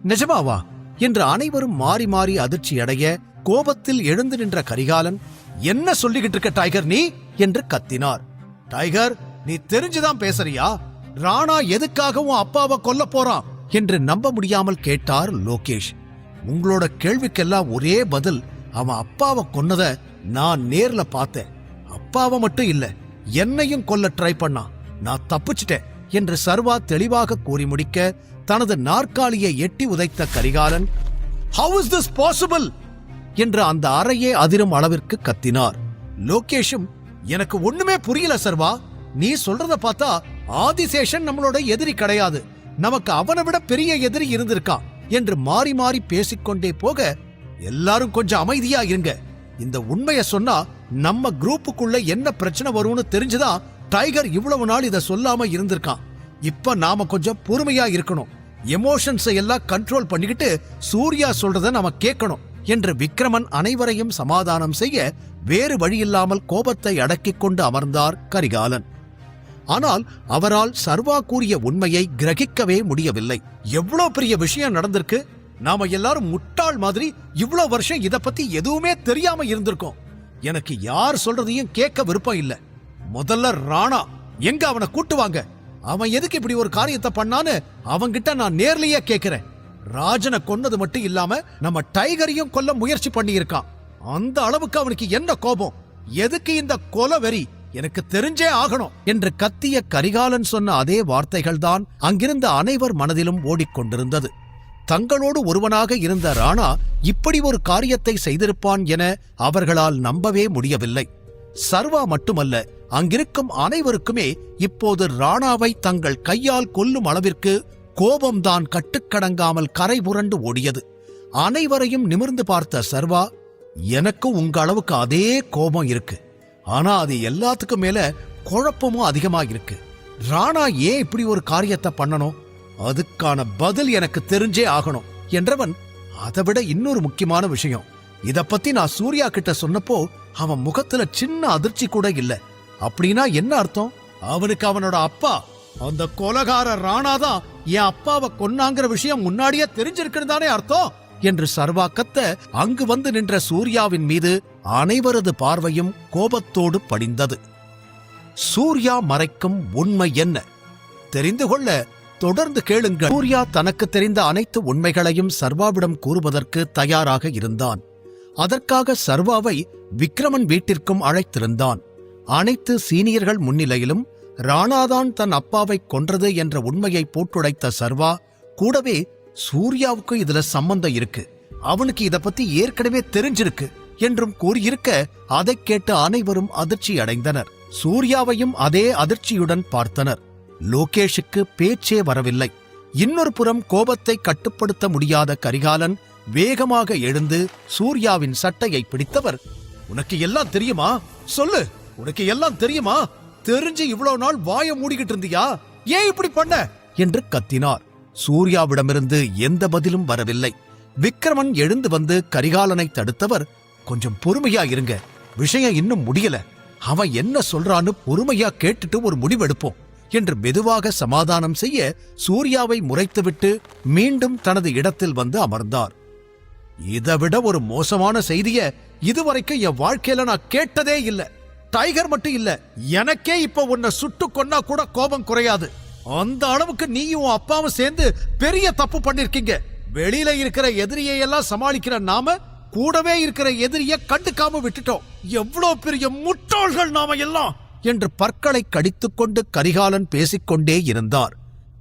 நிஜமாவா என்று அனைவரும் மாறி மாறி அதிர்ச்சி அடைய கோபத்தில் எழுந்து நின்ற கரிகாலன், என்ன சொல்லிக்கிட்டு இருக்க டைகர் நீ என்று கத்தினார். டைகர், நீ தெரிஞ்சுதான் பேசுறியா, ராணா எதுக்காக உன் அப்பாவை கொல்ல போறான் என்று நம்ப முடியாமல் கேட்டார் லோகேஷ். உங்களோட கேள்விக்கெல்லாம் ஒரே பதில், அவன் அப்பாவை கொன்னத நான் நேர்ல பார்த்தேன், அப்பாவை மட்டும் இல்ல என்னையும் கொல்ல ட்ரை பண்ணான். நான் தப்பிச்சிட்டேன் என்று சர்வா தெளிவாக கூறி முடிக்க தனது நாற்காலியை எட்டி உதைத்த Karikalan, "How is this possible?" என்று அந்த அறையே அதிரும் அளவிற்கு கத்தினார். லோகேஷும், "எனக்கு ஒண்ணுமே புரியல சர்வா. நீ சொல்றத பார்த்தா ஆதிசேஷன் நம்மளோட எதிரி கிடையாது, நமக்கு அவனை விட பெரிய எதிரி இருந்திருக்கான் என்று மாறி மாறி பேசிக்கொண்டே போக, எல்லாரும் கொஞ்சம் அமைதியா இருங்க. இந்த உண்மைய சொன்னா நம்ம குரூப்புக்குள்ள என்ன பிரச்சனை வரும்னு தெரிஞ்சுதான் டைகர் இவ்வளவு நாள் இத சொல்லாம இருந்திருக்கான். இப்ப நாம கொஞ்சம் பொறுமையா இருக்கணும். எமோஷன்ஸை எல்லாம் கண்ட்ரோல் பண்ணிக்கிட்டு சூர்யா சொல்றத நாம கேட்கணும் என்று விக்ரமன் அனைவரையும் சமாதானம் செய்ய வேறு வழியில்லாமல் கோபத்தை அடக்கிக் கொண்டு அமர்ந்தார் கரிகாலன். ஆனால் அவரால் சர்வா கூறிய உண்மையை கிரகிக்கவே முடியவில்லை. எவ்வளவு பெரிய விஷயம் நடந்திருக்கு. நாம எல்லாரும் முட்டாள் மாதிரி இவ்வளவு வருஷம் இத பத்தி எதுவுமே தெரியாம இருந்திருக்கோம். எனக்கு யார் சொல்றதையும் கேட்க விருப்பம் இல்ல. முதல்ல ராணா எங்க, அவனை கூட்டுவாங்க. அவன் எதுக்கு இப்படி ஒரு காரியத்தை பண்ணான்னு அவன்கிட்ட நான் நேர்லயே கேட்கிறேன். ராஜனை கொன்னது மட்டும் இல்லாம நம்ம டைகரையும் கொல்ல முயற்சி பண்ணி இருக்கான். அந்த அளவுக்கு அவனுக்கு என்ன கோபம்? எதுக்கு இந்த கொலை வெறி? எனக்கு தெரிஞ்சே ஆகணும் என்று கத்திய கரிகாலன் சொன்ன அதே வார்த்தைகள்தான் அங்கிருந்த அனைவர் மனதிலும் ஓடிக்கொண்டிருந்தது. தங்களோடு ஒருவனாக இருந்த ராணா இப்படி ஒரு காரியத்தை செய்திருப்பான் என அவர்களால் நம்பவே முடியவில்லை. சர்வா மட்டுமல்ல, அங்கிருக்கும் அனைவருக்குமே இப்போது ராணாவை தங்கள் கையால் கொல்லும் அளவிற்கு கோபம்தான் கட்டுக்கடங்காமல் கரை புரண்டு ஓடியது. அனைவரையும் நிமிர்ந்து பார்த்த சர்வா, "எனக்கும் உங்க அளவுக்கு அதே கோபம் இருக்கு. ஆனா அது எல்லாத்துக்கும் மேல குழப்பமும் அதிகமா இருக்கு. ராணா ஏன் இப்படி ஒரு காரியத்தை பண்ணணும்? அதுக்கான பதில் எனக்கு தெரிஞ்சே ஆகணும்" என்றவன், "அதை விட இன்னொரு முக்கியமான விஷயம். இத பத்தி நான் சூர்யா கிட்ட சொன்னப்போ அவன் முகத்துல சின்ன அதிர்ச்சி கூட இல்ல. அப்படின்னா என்ன அர்த்தம்? அவனுக்கு அவனோட அப்பா, அந்த கொலகார ராணாதான் என் அப்பாவை கொன்னாங்கிற விஷயம் முன்னாடியே தெரிஞ்சிருக்குன்னு தானே அர்த்தம்" என்று சர்வா கத்த, அங்கு வந்து நின்ற சூர்யாவின் மீது அனைவரது பார்வையும் கோபத்தோடு படிந்தது. சூர்யா மறைக்கும் உண்மை என்ன? தெரிந்து கொள்ள தொடர்ந்து கேளுங்கள். சூர்யா தனக்கு தெரிந்த அனைத்து உண்மைகளையும் சர்வாவிடம் கூறுவதற்கு தயாராக இருந்தான். அதற்காக சர்வாவை விக்ரமன் வீட்டிற்கும் அழைத்திருந்தான். அனைத்து சீனியர்கள் முன்னிலையிலும் ராணாதான் தன் அப்பாவை கொன்றது என்ற உண்மையை போட்டுடைத்த சர்வா, கூடவே சூர்யாவுக்கு இதுல சம்பந்தம் இருக்கு, அவனுக்கு இத பத்தி ஏற்கனவே தெரிஞ்சிருக்கு என்றும் கூறியிருக்க, அதை கேட்டு அனைவரும் அதிர்ச்சி அடைந்தனர். சூர்யாவையும் அதே அதிர்ச்சியுடன் பார்த்தனர். லோகேஷுக்கு பேச்சே வரவில்லை. இன்னொரு புறம் கோபத்தை கட்டுப்படுத்த முடியாத கரிகாலன் வேகமாக எழுந்து சூர்யாவின் சட்டையை பிடித்தவர், "உனக்கு எல்லாம் தெரியுமா? சொல்லு, உனக்கு எல்லாம் தெரியுமா? தெரிஞ்சு இவ்வளவு நாள் வாயை மூடிக்கிட்டு இருந்தியா? ஏன் இப்படி பண்ண?" என்று கத்தினார். சூர்யாவிடமிருந்து எந்த பதிலும் வரவில்லை. விக்ரமன் எழுந்து வந்து கரிகாலனை தடுத்தவர், "கொஞ்சம் பொறுமையா இருங்க, விஷயம் இன்னும் முடியல. அவன் என்ன சொல்றான்னு பொறுமையா கேட்டுட்டு ஒரு முடிவெடுப்போம்" என்று மெதுவாக சமாதானம் செய்ய சூர்யாவை முறைத்துவிட்டு மீண்டும் தனது இடத்தில் வந்து அமர்ந்தார். "இதைவிட ஒரு மோசமான செய்திய இதுவரைக்கும் என் வாழ்க்கையில நான் கேட்டதே இல்ல. டைகர் மட்டும் இல்ல, எனக்கே இப்ப உன்னை சுட்டு கொன்னா கூட கோபம் குறையாது. அந்த அளவுக்கு நீயும் அப்பாவும் சேர்ந்து பெரிய தப்பு பண்ணிருக்கீங்க. வெளியில இருக்கிற எதிரியை எல்லாம் சமாளிக்கிற நாம கூடவே இருக்கிற எதிரிய கண்டுக்காம விட்டுட்டோம். எவ்வளவு பெரிய முட்டாள்கள் நாம எல்லாம்" என்று பற்களை கடித்துக்கொண்டு கரிகாலன் பேசிக்கொண்டே இருந்தார்.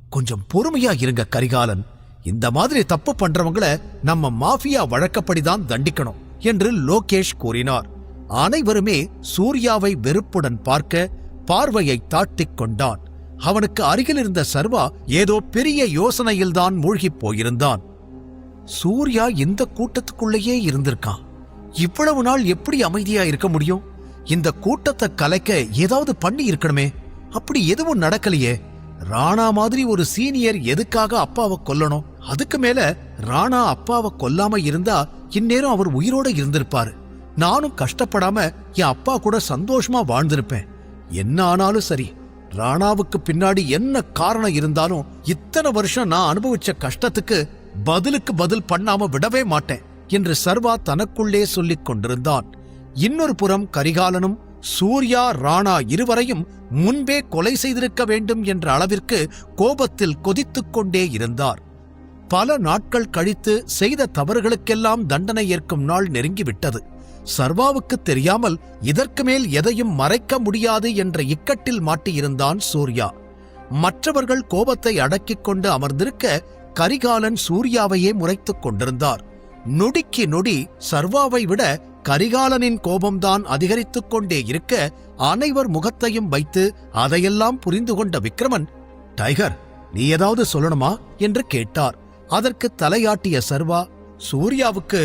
"கொஞ்சம் பொறுமையா இருங்க கரிகாலன். இந்த மாதிரி தப்பு பண்றவங்கள நம்ம மாஃபியா வழக்கப்படிதான் தண்டிக்கணும்" என்று லோகேஷ் கூறினார். அனைவருமே சூர்யாவை வெறுப்புடன் பார்க்க பார்வையை தாட்டிக் கொண்டான். அவனுக்கு அருகில் இருந்த சர்வா ஏதோ பெரிய யோசனையில்தான் மூழ்கிப் போயிருந்தான். சூர்யா இந்த கூட்டத்துக்குள்ளேயே இருந்திருக்கான். இவ்வளவு நாள் எப்படி அமைதியா இருக்க முடியும்? இந்த கூட்டத்தை கலைக்க ஏதாவது பண்ணி இருக்கணுமே. அப்படி எதுவும் நடக்கலையே. ராணா மாதிரி ஒரு சீனியர் எதுக்காக அப்பாவை கொல்லணும்? அதுக்கு மேல ராணா அப்பாவை கொல்லாம இருந்தா இந்நேரம் அவர் உயிரோட இருந்திருப்பாரு. நானும் கஷ்டப்படாம என் அப்பா கூட சந்தோஷமா வாழ்ந்திருப்பேன். என்ன ஆனாலும் சரி, ராணாவுக்கு பின்னாடி என்ன காரணம் இருந்தாலும் இத்தனை வருஷம் நான் அனுபவிச்ச கஷ்டத்துக்கு பதிலுக்கு பதில் பண்ணாம விடவே மாட்டேன் என்று சர்வா தனக்குள்ளே சொல்லிக் கொண்டிருந்தான். இன்னொரு புறம் கரிகாலனும் சூர்யா ராணா இருவரையும் முன்பே கொலை செய்திருக்க வேண்டும் என்ற அளவிற்கு கோபத்தில் கொதித்துக் கொண்டே இருந்தார். பல நாட்கள் கழித்து செய்த தவறுகளுக்கெல்லாம் தண்டனை ஏற்கும் நாள் நெருங்கிவிட்டது. சர்வாவுக்கு தெரியாமல் இதற்கு மேல் எதையும் மறைக்க முடியாது என்ற இக்கட்டில் மாட்டியிருந்தான் சூர்யா. மற்றவர்கள் கோபத்தை அடக்கிக் கொண்டு அமர்ந்திருக்க கரிகாலன் சூர்யாவையே முறைத்துக் கொண்டிருந்தார். நொடிக்கு நொடி சர்வாவை விட கரிகாலனின் கோபம்தான் அதிகரித்துக் கொண்டே இருக்க அனைவர் முகத்தையும் வைத்து அதையெல்லாம் புரிந்து கொண்ட விக்ரமன், டைகர், நீ ஏதாவது சொல்லணுமா என்று கேட்டார். அதற்கு தலையாட்டிய சர்வா, சூர்யாவுக்கு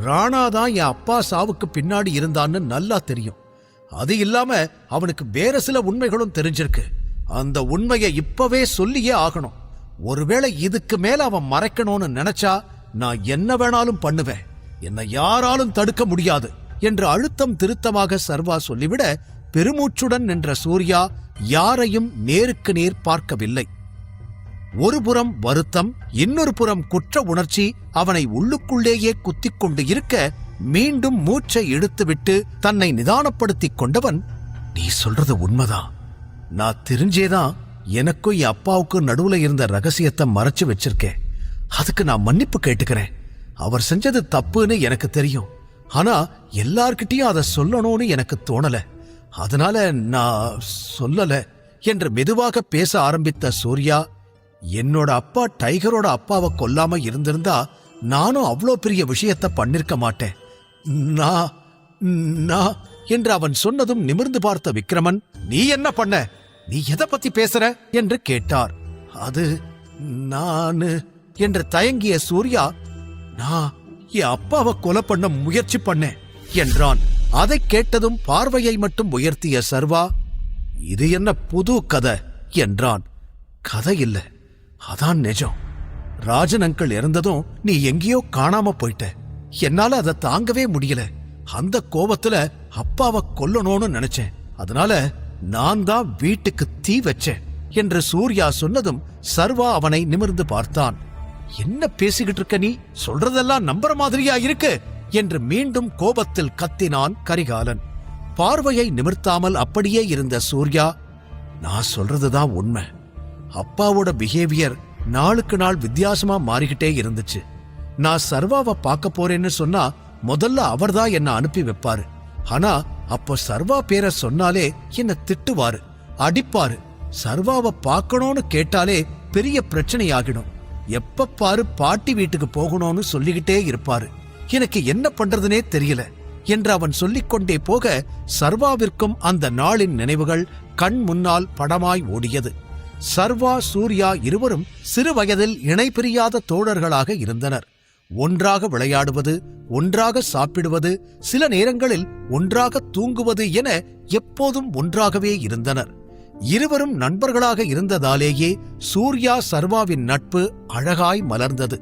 ராணாதான் என் அப்பா சாவுக்கு பின்னாடி இருந்தான்னு நல்லா தெரியும். அது இல்லாம அவனுக்கு வேற சில உண்மைகளும் தெரிஞ்சிருக்கு. அந்த உண்மையை இப்பவே சொல்லியே ஆகணும். ஒருவேளை இதுக்கு மேல அவன் மறைக்கணும்னு நினைச்சா நான் என்ன வேணாலும் பண்ணுவேன். என்னை யாராலும் தடுக்க முடியாது என்று அழுத்தம் திருத்தமாக சர்வா சொல்லிவிட பெருமூச்சுடன் நின்ற சூர்யா யாரையும் நேருக்கு நேர் பார்க்கவில்லை. ஒரு புறம் வருத்தம், இன்னொரு புறம் குற்ற உணர்ச்சி அவனை உள்ளுக்குள்ளேயே குத்திக் கொண்டு இருக்க மீண்டும் மூச்சை இழுத்துவிட்டு தன்னை நிதானப்படுத்திக் கொண்டவன், நீ சொல்றது உண்மைதான். நான் தெரிஞ்சேதான் எனக்கும் என் அப்பாவுக்கும் நடுவுல இருந்த ரகசியத்தை மறைச்சு வச்சிருக்கேன். அதுக்கு நான் மன்னிப்பு கேட்டுக்கிறேன். அவர் செஞ்சது தப்புன்னு எனக்கு தெரியும். ஆனா எல்லார்கிட்டயும் அதை சொல்லணும்னு எனக்கு தோணல. அதனால நான் சொல்லல என்று மெதுவாக பேச ஆரம்பித்த சூர்யா, என்னோட அப்பா டைகரோட அப்பாவை கொல்லாம இருந்திருந்தா நானும் அவ்வளோ பெரிய விஷயத்த பண்ணிருக்க மாட்டேன். நான் என்று அவன் சொன்னதும் நிமிர்ந்து பார்த்த விக்ரமன், நீ என்ன பண்ண? நீ எதை பத்தி பேசுற என்று கேட்டார். அது நானு என்று தயங்கிய சூர்யா, நான் என் அப்பாவை கொலை பண்ண முயற்சி பண்ணேன் என்றான். அதை கேட்டதும் பார்வையை மட்டும் உயர்த்திய சர்வா, இது என்ன புது கதை என்றான். கதை இல்ல, அதான் நிஜம். ராஜன் அங்கிள் இறந்ததும் நீ எங்கேயோ காணாம போயிட்ட. என்னால அதை தாங்கவே முடியல. அந்த கோபத்துல அப்பாவை கொல்லணும்னு நினைச்சேன். அதனால நான் தான் வீட்டுக்கு தீ வச்சேன் என்று சூர்யா சொன்னதும் சர்வா அவனை நிமிர்ந்து பார்த்தான். என்ன பேசிக்கிட்டு இருக்க நீ? சொல்றதெல்லாம் நம்புற மாதிரியா இருக்கு என்று மீண்டும் கோபத்தில் கத்தினான் கரிகாலன். பார்வையை நிமிர்த்தாமல் அப்படியே இருந்த சூர்யா, நான் சொல்றதுதான் உண்மை. அப்பாவோட பிஹேவியர் நாளுக்கு நாள் வித்தியாசமா மாறிக்கிட்டே இருந்துச்சு. நான் சர்வாவை பார்க்க போறேன்னு சொன்னா முதல்ல அவர்தான் என்ன அனுப்பி வைப்பாரு. ஆனா அப்போ சர்வா பேரை சொன்னாலே என்ன திட்டுவாரு, அடிப்பாரு. சர்வாவை பார்க்கணும்னு கேட்டாலே பெரிய பிரச்சனையாகிடும். எப்ப பாரு பாட்டி வீட்டுக்கு போகணும்னு சொல்லிக்கிட்டே இருப்பாரு. எனக்கு என்ன பண்றதுனே தெரியல என்று அவன் சொல்லிக்கொண்டே போக சர்வாவிற்கும் அந்த நாளின் நினைவுகள் கண் முன்னால் படமாய் ஓடியது. சர்வா, சூர்யா இருவரும் சிறு வயதில் இணை பிரியாத தோழர்களாக இருந்தனர். ஒன்றாக விளையாடுவது, ஒன்றாக சாப்பிடுவது, சில நேரங்களில் ஒன்றாக தூங்குவது என எப்போதும் ஒன்றாகவே இருந்தனர். இருவரும் நண்பர்களாக இருந்ததாலேயே சூர்யா சர்வாவின் நட்பு அழகாய் மலர்ந்தது.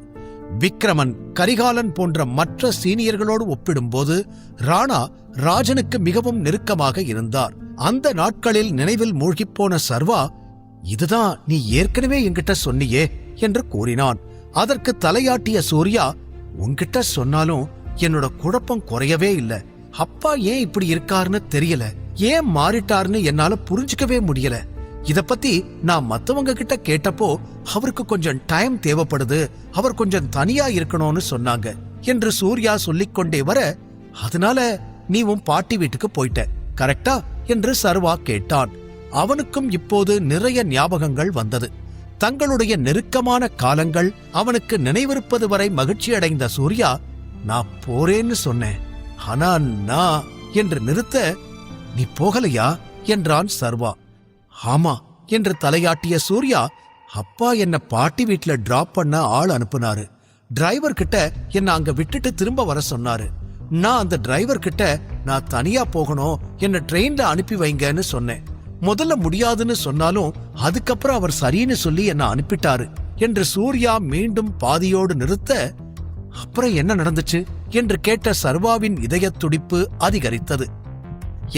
விக்ரமன், கரிகாலன் போன்ற மற்ற சீனியர்களோடு ஒப்பிடும்போது ராணா ராஜனுக்கு மிகவும் நெருக்கமாக இருந்தார். அந்த நாட்களில் நினைவில் மூழ்கிப்போன சர்வா, இதுதான் நீ ஏற்கனவே என்கிட்ட சொன்னியே என்று கூறினான். அதற்கு தலையாட்டிய சூர்யா, உன்கிட்ட சொன்னாலும் என்னோட குழப்பம் குறையவே இல்ல. அப்பா ஏன் இப்படி இருக்காருன்னு தெரியல, ஏன் மாறிட்டாருன்னு என்னால புரிஞ்சுக்கவே முடியல. இத பத்தி நான் மத்தவங்க கிட்ட கேட்டப்போ அவருக்கு கொஞ்சம் டைம் தேவைப்படுது, அவர் கொஞ்சம் தனியா இருக்கணும்னு சொன்னாங்க என்று சூர்யா சொல்லிக்கொண்டே வர, அதனால நீ உன் பாட்டி வீட்டுக்கு போயிட்ட கரெக்டா என்று சர்வா கேட்டான். அவனுக்கும் இப்போது நிறைய ஞாபகங்கள் வந்தது. தங்களுடைய நெருக்கமான காலங்கள் அவனுக்கு நினைவிருப்பது வரை மகிழ்ச்சி அடைந்த சூர்யா, நான் போறேன்னு சொன்னேன், ஆனா நான் என்று நிறுத்த, நீ போகலையா என்றான் சர்வா. ஆமா என்று தலையாட்டிய சூர்யா, அப்பா என்ன பாட்டி வீட்டுல டிராப் பண்ண ஆள் அனுப்புனாரு. டிரைவர் கிட்ட என்ன அங்க விட்டுட்டு திரும்ப வர சொன்னாரு. நான் அந்த டிரைவர் கிட்ட நான் தனியா போகணும், என்ன ட்ரெயின்ல அனுப்பி வைங்கன்னு சொன்னேன். முதல்ல முடியாதுன்னு சொன்னாலும் அதுக்கப்புறம் அவர் சரின்னு சொல்லி என்ன அனுப்பிட்டாரு என்று சூர்யா மீண்டும் பாதியோடு நிறுத்த, அப்புறம் என்ன நடந்துச்சு என்று கேட்ட சர்வாவின் இதய துடிப்பு அதிகரித்தது.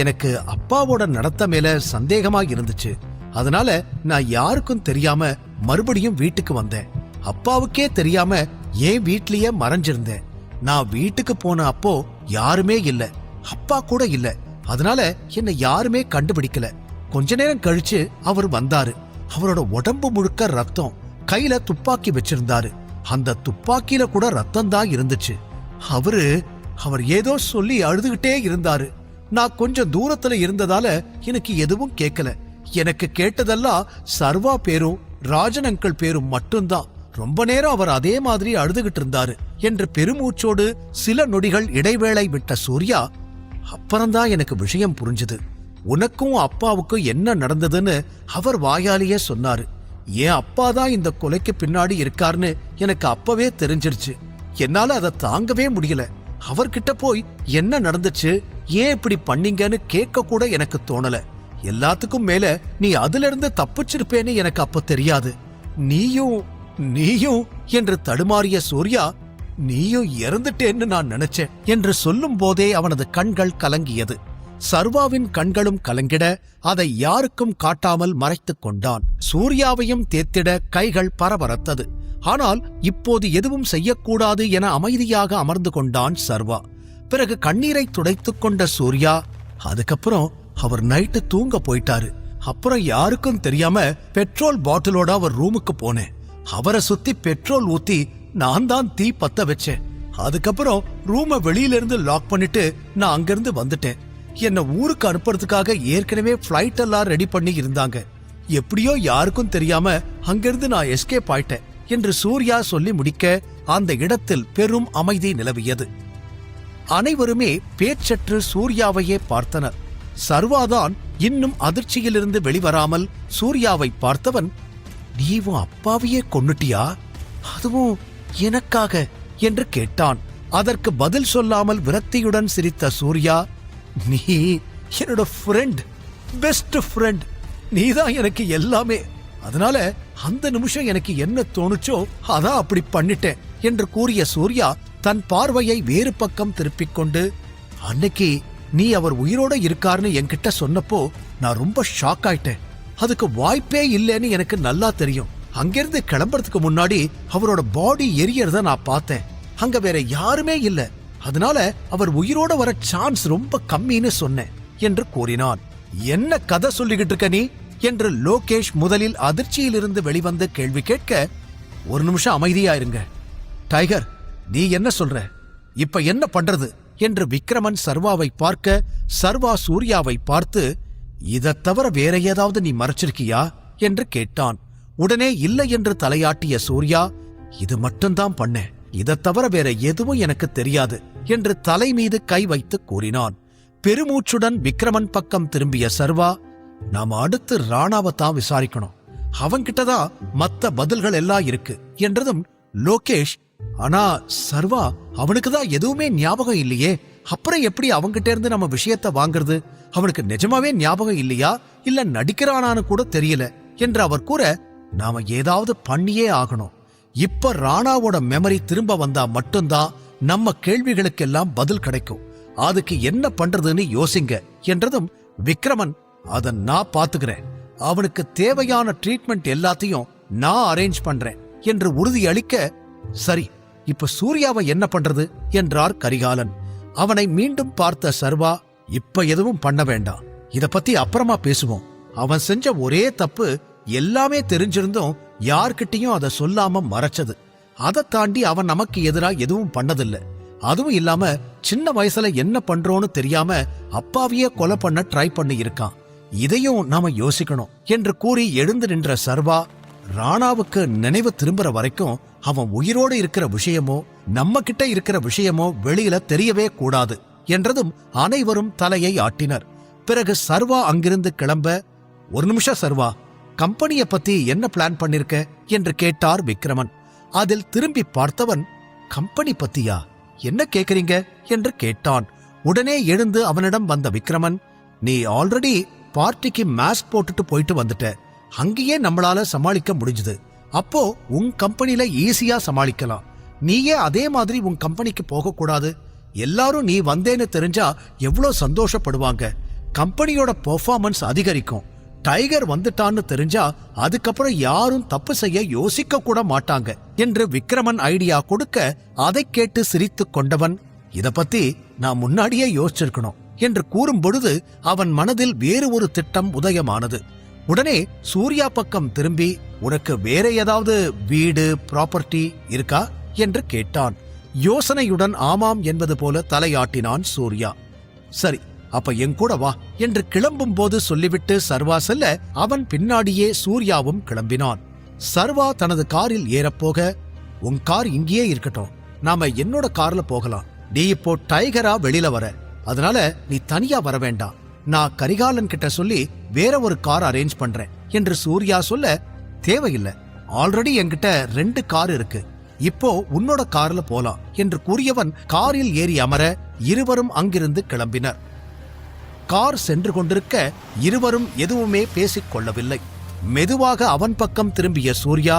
எனக்கு அப்பாவோட நடத்த மேல சந்தேகமா இருந்துச்சு. அதனால நான் யாருக்கும் தெரியாம மறுபடியும் வீட்டுக்கு வந்தேன். அப்பாவுக்கே தெரியாம ஏன் வீட்லயே மறைஞ்சிருந்தேன். நான் வீட்டுக்கு போன அப்போ யாருமே இல்ல, அப்பா கூட இல்ல. அதனால என்ன யாருமே கண்டுபிடிக்கல. கொஞ்ச நேரம் கழிச்சு அவர் வந்தாரு. அவரோட உடம்பு முழுக்க ரத்தம், கையில துப்பாக்கி வச்சிருந்தாரு. அந்த துப்பாக்கியில கூட ரத்தம் தான் இருந்துச்சு. அவரு அவர் ஏதோ சொல்லி அழுதுகிட்டே இருந்தாரு. நான் கொஞ்சம் தூரத்துல இருந்ததால எனக்கு எதுவும் கேட்கல. எனக்கு கேட்டதெல்லாம் சர்வா பேரும் ராஜன் அங்கிள் பேரும் மட்டும்தான். ரொம்ப நேரம் அவர் அதே மாதிரி அழுதுகிட்டு இருந்தாரு என்று பெருமூச்சோடு சில நொடிகள் இடைவேளை விட்ட சூர்யா, அப்புறம்தான் எனக்கு விஷயம் புரிஞ்சுது. உனக்கும் அப்பாவுக்கும் என்ன நடந்ததுன்னு அவர் வாயாலேயே சொன்னாரு. என் அப்பா தான் இந்த கொலைக்கு பின்னாடி இருக்காருன்னு எனக்கு அப்பவே தெரிஞ்சிருச்சு. என்னால அதை தாங்கவே முடியல. அவர்கிட்ட போய் என்ன நடந்துச்சு, ஏன் இப்படி பண்ணீங்கன்னு கேட்க கூட எனக்கு தோணல. எல்லாத்துக்கும் மேல நீ அதுல இருந்து தப்பிச்சிருப்பேன்னு எனக்கு அப்ப தெரியாது. நீயும் என்று தடுமாறிய சூர்யா, நீயும் இறந்துட்டேன்னு நான் நினைச்சேன் என்று சொல்லும் போதே அவனது கண்கள் கலங்கியது. சர்வாவின் கண்களும் கலங்கிட அதை யாருக்கும் காட்டாமல் மறைத்துக் கொண்டான். சூர்யாவையும் தேத்திட கைகள் பரபரத்தது. ஆனால் இப்போது எதுவும் செய்யக்கூடாது என அமைதியாக அமர்ந்து கொண்டான் சர்வா. பிறகு கண்ணீரை துடைத்துக் கொண்ட சூர்யா, அதுக்கப்புறம் அவர் நைட்டு தூங்க போயிட்டாரு. அப்புறம் யாருக்கும் தெரியாம பெட்ரோல் பாட்டிலோட அவர் ரூமுக்கு போனேன். அவரை சுத்தி பெட்ரோல் ஊத்தி நான் தான் தீ பத்த வச்சேன். அதுக்கப்புறம் ரூமை வெளியில இருந்து லாக் பண்ணிட்டு நான் அங்கிருந்து வந்துட்டேன். என்ன ஊருக்கு அனுப்புறதுக்காக ஏற்கனவே பிளைட் எல்லாம் ரெடி பண்ணி இருந்தாங்க. எப்படியோ யாருக்கும் தெரியாம அங்கிருந்து நான் எஸ்கேப் ஆயிட்டேன் என்று சூர்யா சொல்லி முடிக்க அந்த இடத்தில் பெரும் அமைதி நிலவியது. அனைவருமே பேச்சற்று சூர்யாவையே பார்த்தனர். சர்வாதான் இன்னும் அதிர்ச்சியிலிருந்து வெளிவராமல் சூர்யாவை பார்த்தவன், நீ உன் அப்பாவையே கொன்னுட்டியா, அதுவும் எனக்காக என்று கேட்டான். அதற்கு பதில் சொல்லாமல் விரக்தியுடன் சிரித்த சூர்யா, நீ என்னோட ஃப்ரெண்ட், பெஸ்ட் ஃப்ரெண்ட், நீதான் எனக்கு எல்லாமே. அதனால அந்த நிமிஷம் எனக்கு என்ன தோணுச்சோ அதான் அப்படி பண்ணிட்டேன் என்று கூறிய சூர்யா தன் பார்வையை வேறு பக்கம் திருப்பிக் கொண்டு, அன்னைக்கு நீ அவர் உயிரோட இருக்காருன்னு என்கிட்ட சொன்னப்போ நான் ரொம்ப ஷாக் ஆயிட்டேன். அதுக்கு வாய்ப்பே இல்லைன்னு எனக்கு நல்லா தெரியும். அங்கிருந்து கிளம்புறதுக்கு முன்னாடி அவரோட பாடி எரியறத நான் பார்த்தேன். அங்க வேற யாருமே இல்ல. அதனால அவர் உயிரோட வர சான்ஸ் ரொம்ப கம்மின்னு சொன்னேன் என்று கூறினான். என்ன கதை சொல்லிக்கிட்டு இருக்க நீ என்று லோகேஷ் முதலில் அதிர்ச்சியிலிருந்து வெளிவந்து கேள்வி கேட்க, ஒரு நிமிஷம் அமைதியா இருங்க. டைகர், நீ என்ன சொல்ற, இப்ப என்ன பண்றது என்று விக்ரமன் சர்வாவை பார்க்க, சர்வா சூர்யாவை பார்த்து, இதை தவிர வேற ஏதாவது நீ மறைச்சிருக்கியா என்று கேட்டான். உடனே இல்லை என்று தலையாட்டிய சூர்யா, இது மட்டும்தான் பண்ணேன், இதை தவிர வேற எதுவும் எனக்கு தெரியாது என்று தலை மீது கை வைத்து கூறினான். பெருமூச்சுடன் விக்ரமன் பக்கம் திரும்பிய சர்வா, நாம அடுத்து ராணாவை தான் விசாரிக்கணும், அவன்கிட்டதான் மத்த பதில்கள் எல்லாம் இருக்கு என்றதும் லோகேஷ், ஆனா சர்வா, அவனுக்குதான் எதுவுமே ஞாபகம் இல்லையே, அப்புறம் எப்படி அவன்கிட்ட இருந்து நம்ம விஷயத்த வாங்குறது, அவனுக்கு நிஜமாவே ஞாபகம் இல்லையா இல்ல நடிக்கிறானான்னு கூட தெரியல என்று அவர் கூற, நாம ஏதாவது பண்ணியே ஆகணும். இப்ப ராணாவோட மெமரி திரும்ப வந்தா மட்டும்தான் நம்ம கேள்விகளுக்கெல்லாம் பதில் கிடைக்கும். அதுக்கு என்ன பண்றதுன்னு யோசிங்க என்றதும் விக்ரமன், அத நான் பாத்துக்கிறேன், அவனுக்கு தேவையான ட்ரீட்மெண்ட் எல்லாத்தையும் நான் அரேஞ்ச் பண்றேன் என்று உறுதியளிக்க, சரி இப்ப சூர்யாவை என்ன பண்றது என்றார் கரிகாலன். அவனை மீண்டும் பார்த்த சர்வா, இப்ப எதுவும் பண்ண வேண்டாம், இத பத்தி அப்புறமா பேசுவோம். அவன் செஞ்ச ஒரே தப்பு எல்லாமே தெரிஞ்சிருந்தும் யார்கிட்டயும் அதை சொல்லாம மறைச்சது. அதை தாண்டி அவன் நமக்கு எதிரா எதுவும் பண்ணதில்லை. அதுவும் இல்லாம சின்ன வயசுல என்ன பண்றோன்னு தெரியாம அப்பாவையே கொலை பண்ண ட்ரை பண்ணி இருக்கான். இதையும் நாம யோசிக்கணும் என்று கூறி எழுந்து நின்ற சர்வா, ராணாவுக்கு நினைவு திரும்புற வரைக்கும் அவன் உயிரோடு இருக்கிற விஷயமோ நம்ம கிட்ட இருக்கிற விஷயமோ வெளியில தெரியவே கூடாது என்றதும் அனைவரும் தலையை ஆட்டினர். பிறகு சர்வா அங்கிருந்து கிளம்ப, ஒரு நிமிஷம் சர்வா, கம்பெனியை பத்தி என்ன பிளான் பண்ணிருக்க என்று கேட்டார் விக்ரமன். அதில் திரும்பி பார்த்தவன், கம்பெனி பத்தியா, என்ன கேக்குறீங்க என்று கேட்டான். உடனே எழுந்து அவனிடம் வந்த விக்ரமன், நீ ஆல்ரெடி பார்ட்டிக்கு மாஸ்க் போட்டுட்டு போயிட்டு வந்துட்ட, அங்கேயே நம்மளால சமாளிக்க முடிஞ்சது. அப்போ உன் கம்பெனில ஈஸியா சமாளிக்கலாம். நீயே அதே மாதிரி உன் கம்பெனிக்கு போக கூடாது. எல்லாரும் நீ வந்தேன்னு தெரிஞ்சா எவ்வளவு சந்தோஷப்படுவாங்க. கம்பெனியோட பெர்ஃபார்மன்ஸ் அதிகரிக்கும். டைகர் வந்துட்டான்னு தெரிஞ்சா அதுக்கப்புறம் யாரும் தப்பு செய்ய யோசிக்க கூட மாட்டாங்க என்று விக்ரமன் ஐடியா கொடுக்க, அதை கேட்டு சிரித்து கொண்டவன், இத பத்தி நான் முன்னாடியே யோசிச்சிருக்கணும் என்று கூறும் பொழுது அவன் மனதில் வேறு ஒரு திட்டம் உதயமானது. உடனே சூர்யா பக்கம் திரும்பி, உனக்கு வேற ஏதாவது வீடு ப்ராப்பர்ட்டி இருக்கா என்று கேட்டான். யோசனையுடன் ஆமாம் என்பது போல தலையாட்டினான் சூர்யா. சரி, அப்ப என் கூட வா என்று கிளம்பும் போது சொல்லிவிட்டு சர்வா செல்ல அவன் பின்னாடியே சூர்யாவும் கிளம்பினான். சர்வா தனது காரில் ஏறப்போக, உன் கார் இங்கேயே இருக்கட்டும், நாம என்னோட கார்ல போகலாம். நீ இப்போ டைகரா வெளியில வர, அதனால நீ தனியா வர வேண்டாம். நான் கரிகாலன் கிட்ட சொல்லி வேற ஒரு கார் அரேஞ்ச் பண்றேன் என்று சூர்யா சொல்ல, தேவையில்லை, ஆல்ரெடி என்கிட்ட 2 கார் இருக்கு, இப்போ உன்னோட கார்ல போலாம் என்று கூறியவன் காரில் ஏறி அமர இருவரும் அங்கிருந்து கிளம்பினர். கார் சென்று கொண்டிருக்க இருவரும் எதுவுமே பேசிக் கொள்ளவில்லை. மெதுவாக அவன் பக்கம் திரும்பிய சூர்யா,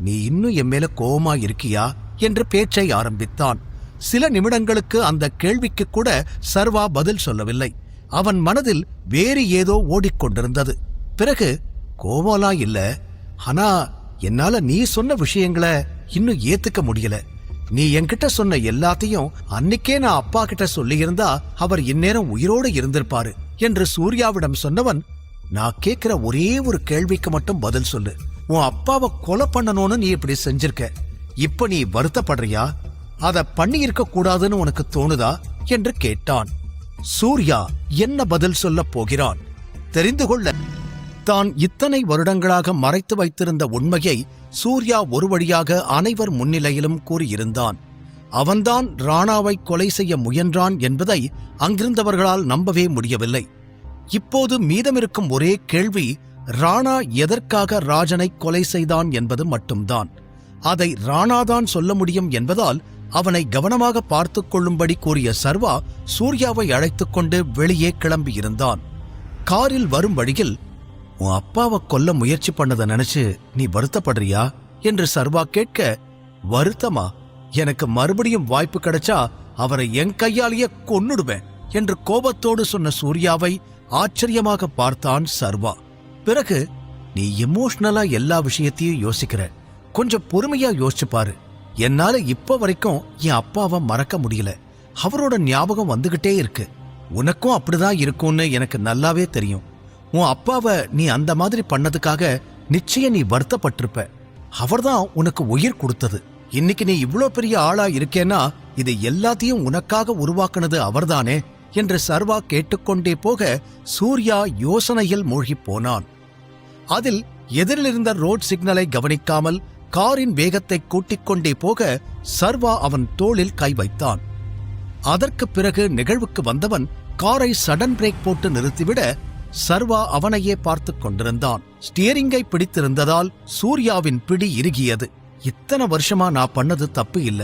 நீ இன்னும் என் மேல கோவமா இருக்கியா என்று பேச்சை ஆரம்பித்தான். சில நிமிடங்களுக்கு அந்த கேள்விக்கு கூட சர்வா பதில் சொல்லவில்லை. அவன் மனதில் வேறு ஏதோ ஓடிக்கொண்டிருந்தது. பிறகு, கோவலா இல்ல, ஆனா என்னால நீ சொன்ன விஷயங்களை இன்னும் ஏத்துக்க முடியல. நீ என்கிட்ட சொன்ன எல்லாத்தையும் அன்னைக்கே நான் அப்பா கிட்ட சொல்லியிருந்தா அவர் இந்நேரம் உயிரோடு இருந்திருப்பாரு என்று சூர்யாவிடம் சொன்னவன், நான் கேட்கிற ஒரே ஒரு கேள்விக்கு மட்டும் பதில் சொல்லு. உன் அப்பாவை கொலை பண்ணணும்னு நீ இப்படி செஞ்சிருக்க, இப்ப நீ வருத்தப்படுறியா? அத பண்ணியிருக்க கூடாதுன்னு உனக்கு தோணுதா என்று கேட்டான். சூர்யா என்ன பதில் சொல்ல போகிறான் தெரிந்து கொள்ள, தான் இத்தனை வருடங்களாக மறைத்து வைத்திருந்த உண்மையை சூர்யா ஒரு வழியாக அனைவர் முன்னிலையிலும் கூறியிருந்தான். அவன்தான் ராணாவை கொலை செய்ய முயன்றான் என்பதை அங்கிருந்தவர்களால் நம்பவே முடியவில்லை. இப்போது மீதமிருக்கும் ஒரே கேள்வி, ராணா எதற்காக ராஜனை கொலை செய்தான் என்பது மட்டும்தான். அதை ராணாதான் சொல்ல முடியும் என்பதால் அவனை கவனமாக பார்த்துக் கொள்ளும்படி கூறிய சர்வா சூர்யாவை அழைத்துக் கொண்டு வெளியே கிளம்பியிருந்தான். காரில் வரும் வழியில், உன் அப்பாவை கொல்ல முயற்சி பண்ணதை நினைச்சு நீ வருத்தப்படுறியா என்று சர்வா கேட்க, வருத்தமா? எனக்கு மறுபடியும் வாய்ப்பு கிடைச்சா அவரை என் கையாலேயே கொன்னுடுவேன் என்று கோபத்தோடு சொன்ன சூர்யாவை ஆச்சரியமாக பார்த்தான் சர்வா. பிறகு, நீ எமோஷனலா எல்லா விஷயத்தையும் யோசிக்கிற, கொஞ்சம் பொறுமையா யோசிச்சு பாரு. என்னால இப்ப வரைக்கும் என் அப்பாவை மறக்க முடியல, அவரோட ஞாபகம் வந்துகிட்டே இருக்கு. உனக்கும் அப்படிதான் இருக்கும்னு எனக்கு நல்லாவே தெரியும். உன் அப்பாவை நீ அந்த மாதிரி பண்ணதுக்காக நிச்சயம் நீ வருத்தப்பட்டிருப்ப. அவர்தான் உனக்கு உயிர் கொடுத்தது. இன்னைக்கு நீ இவ்ளோ பெரிய ஆளா இருக்கேன்னா இது எல்லாத்தையும் உனக்காக உருவாக்குனது அவர்தானே என்று சர்வா கேட்டுக்கொண்டே போக சூர்யா யோசனையில் மூழ்கிப் போனான். அதில் எதிரிலிருந்த ரோட் சிக்னலை கவனிக்காமல் காரின் வேகத்தை கூட்டிக் கொண்டே போக சர்வா அவன் தோளில் கை வைத்தான். அதற்கு பிறகு நிகழ்வுக்கு வந்தவன் காரை சடன் பிரேக் போட்டு நிறுத்திவிட சர்வா அவனையே பார்த்துக் கொண்டிருந்தான். ஸ்டியரிங்கை பிடித்திருந்ததால் சூர்யாவின் பிடி இறுகியது. இத்தனை வருஷமா நான் பண்ணது தப்பு இல்ல,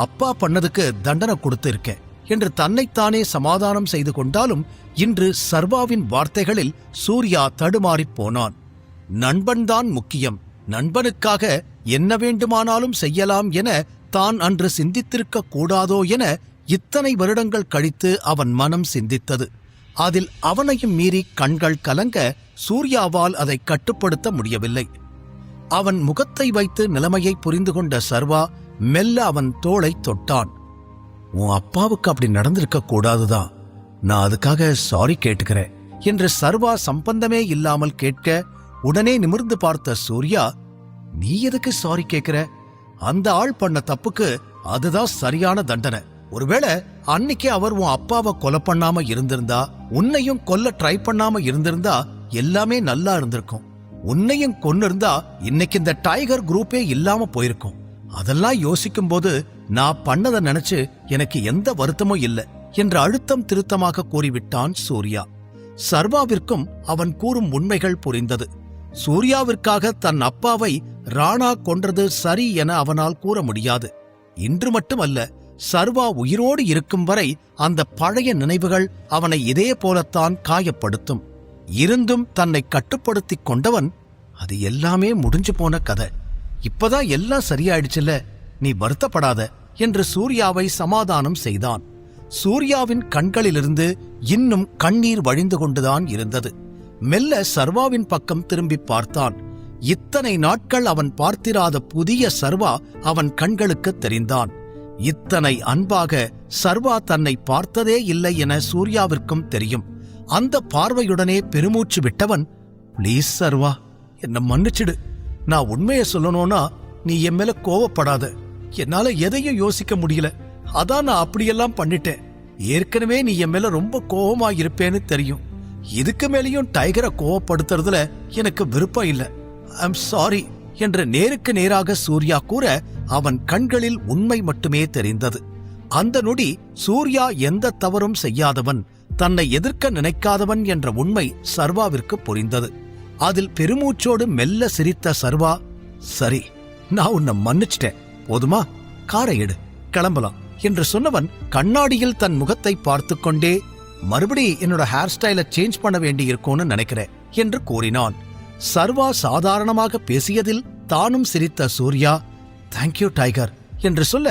அப்பா பண்ணதுக்கு தண்டனை கொடுத்து இருக்கேன் என்று தன்னைத்தானே சமாதானம் செய்து கொண்டாலும் இன்று சர்வாவின் வார்த்தைகளில் சூர்யா தடுமாறிப் போனான். நண்பன்தான் முக்கியம், நண்பனுக்காக என்ன வேண்டுமானாலும் செய்யலாம் என தான் அன்று சிந்தித்திருக்க கூடாதோ என இத்தனை வருடங்கள் கழித்து அவன் மனம் சிந்தித்தது. அதில் அவனையும் மீறி கண்கள் கலங்க சூர்யாவால் அதை கட்டுப்படுத்த முடியவில்லை. அவன் முகத்தை வைத்து நிலைமையை புரிந்து கொண்ட சர்வா மெல்ல அவன் தோளை தொட்டான். உன் அப்பாவுக்கு அப்படி நடந்திருக்க கூடாதுதான், நான் அதுக்காக சாரி கேட்டுக்கிறேன் என்று சர்வா சம்பந்தமே இல்லாமல் கேட்க உடனே நிமிர்ந்து பார்த்த சூர்யா, நீ எதுக்கு சாரி கேட்கிற? அந்த ஆள் பண்ண தப்புக்கு அதுதான் சரியான தண்டனை. ஒருவேளை அன்னைக்கு அவர் உன் அப்பாவை கொலை பண்ணாம இருந்திருந்தா, உன்னையும் கொல்ல ட்ரை பண்ணாம இருந்திருந்தா எல்லாமே நல்லா இருந்திருக்கும். உன்னையும் கொன்னிருந்தா இன்னைக்கு இந்த டைகர் குரூப்பே இல்லாம போயிருக்கும். அதெல்லாம் யோசிக்கும் போது நான் பண்ணதை நினைச்சு எனக்கு எந்த வருத்தமும் இல்லை என்று அழுத்தம் திருத்தமாக கூறிவிட்டான் சூர்யா. சர்வாவிற்கும் அவன் கூறும் உண்மைகள் புரிந்தது. சூர்யாவிற்காக தன் அப்பாவை ராணா கொன்றது சரி என அவனால் கூற முடியாது. இன்று மட்டுமல்ல, சர்வா உயிரோடு இருக்கும் வரை அந்த பழைய நினைவுகள் அவனை இதே போலத்தான் காயப்படுத்தும். இருந்தும் தன்னை கட்டுப்படுத்திக் கொண்டவன், அது எல்லாமே முடிஞ்சு போன கதை, இப்பதான் எல்லாம் சரியாயிடுச்சுல, நீ வருத்தப்படாத என்று சூர்யாவை சமாதானம் செய்தான். சூர்யாவின் கண்களிலிருந்து இன்னும் கண்ணீர் வழிந்து கொண்டுதான் இருந்தது. மெல்ல சர்வாவின் பக்கம் திரும்பி பார்த்தான். இத்தனை நாட்கள் அவன் பார்த்திராத புதிய சர்வா அவன் கண்களுக்கு தெரிந்தான். இத்தனை அன்பாக சர்வா தன்னை பார்த்ததே இல்லை என சூர்யாவிற்கும் தெரியும். அந்த பார்வையுடனே பெருமூச்சு விட்டவன், ப்ளீஸ் சர்வா, என்ன மன்னிச்சிடு. நான் உண்மையை சொல்லணும்னா நீ என் மேல கோவப்படாத. என்னால எதையும் யோசிக்க முடியல. அதான் நான் அப்படியெல்லாம் பண்ணிட்டேன். ஏற்கனவே நீ என் மேல ரொம்ப கோவமா இருப்பேன்னு தெரியும். இதுக்கு மேலேயும் டைகரை கோவப்படுத்துறதுல எனக்கு விருப்பம் இல்ல. ஐம் சாரி என்று நேருக்கு நேராக சூர்யா கூற அவன் கண்களில் உண்மை மட்டுமே தெரிந்தது. அந்த நொடி சூர்யா எந்த தவறும் செய்யாதவன், தன்னை எதிர்க்க நினைக்காதவன் என்ற உண்மை சர்வாவிற்கு புரிந்தது. அதில் பெருமூச்சோடு மெல்ல சிரித்த சர்வா, சரி நான் உன்னை மன்னிச்சிட்டேன், போதுமா, காரை எடு, கிளம்பலாம் என்று சொன்னவன் கண்ணாடியில் தன் முகத்தை பார்த்து கொண்டே, மறுபடி என்னோட ஹேர் ஸ்டைலை சேஞ்ச் பண்ண வேண்டி இருக்கும்னு நினைக்கிறேன் என்று கூறினான். சர்வா சாதாரணமாக பேசியதில் தானும் சிரித்த சூர்யா, தேங்க்யூ டைகர் என்று சொல்ல,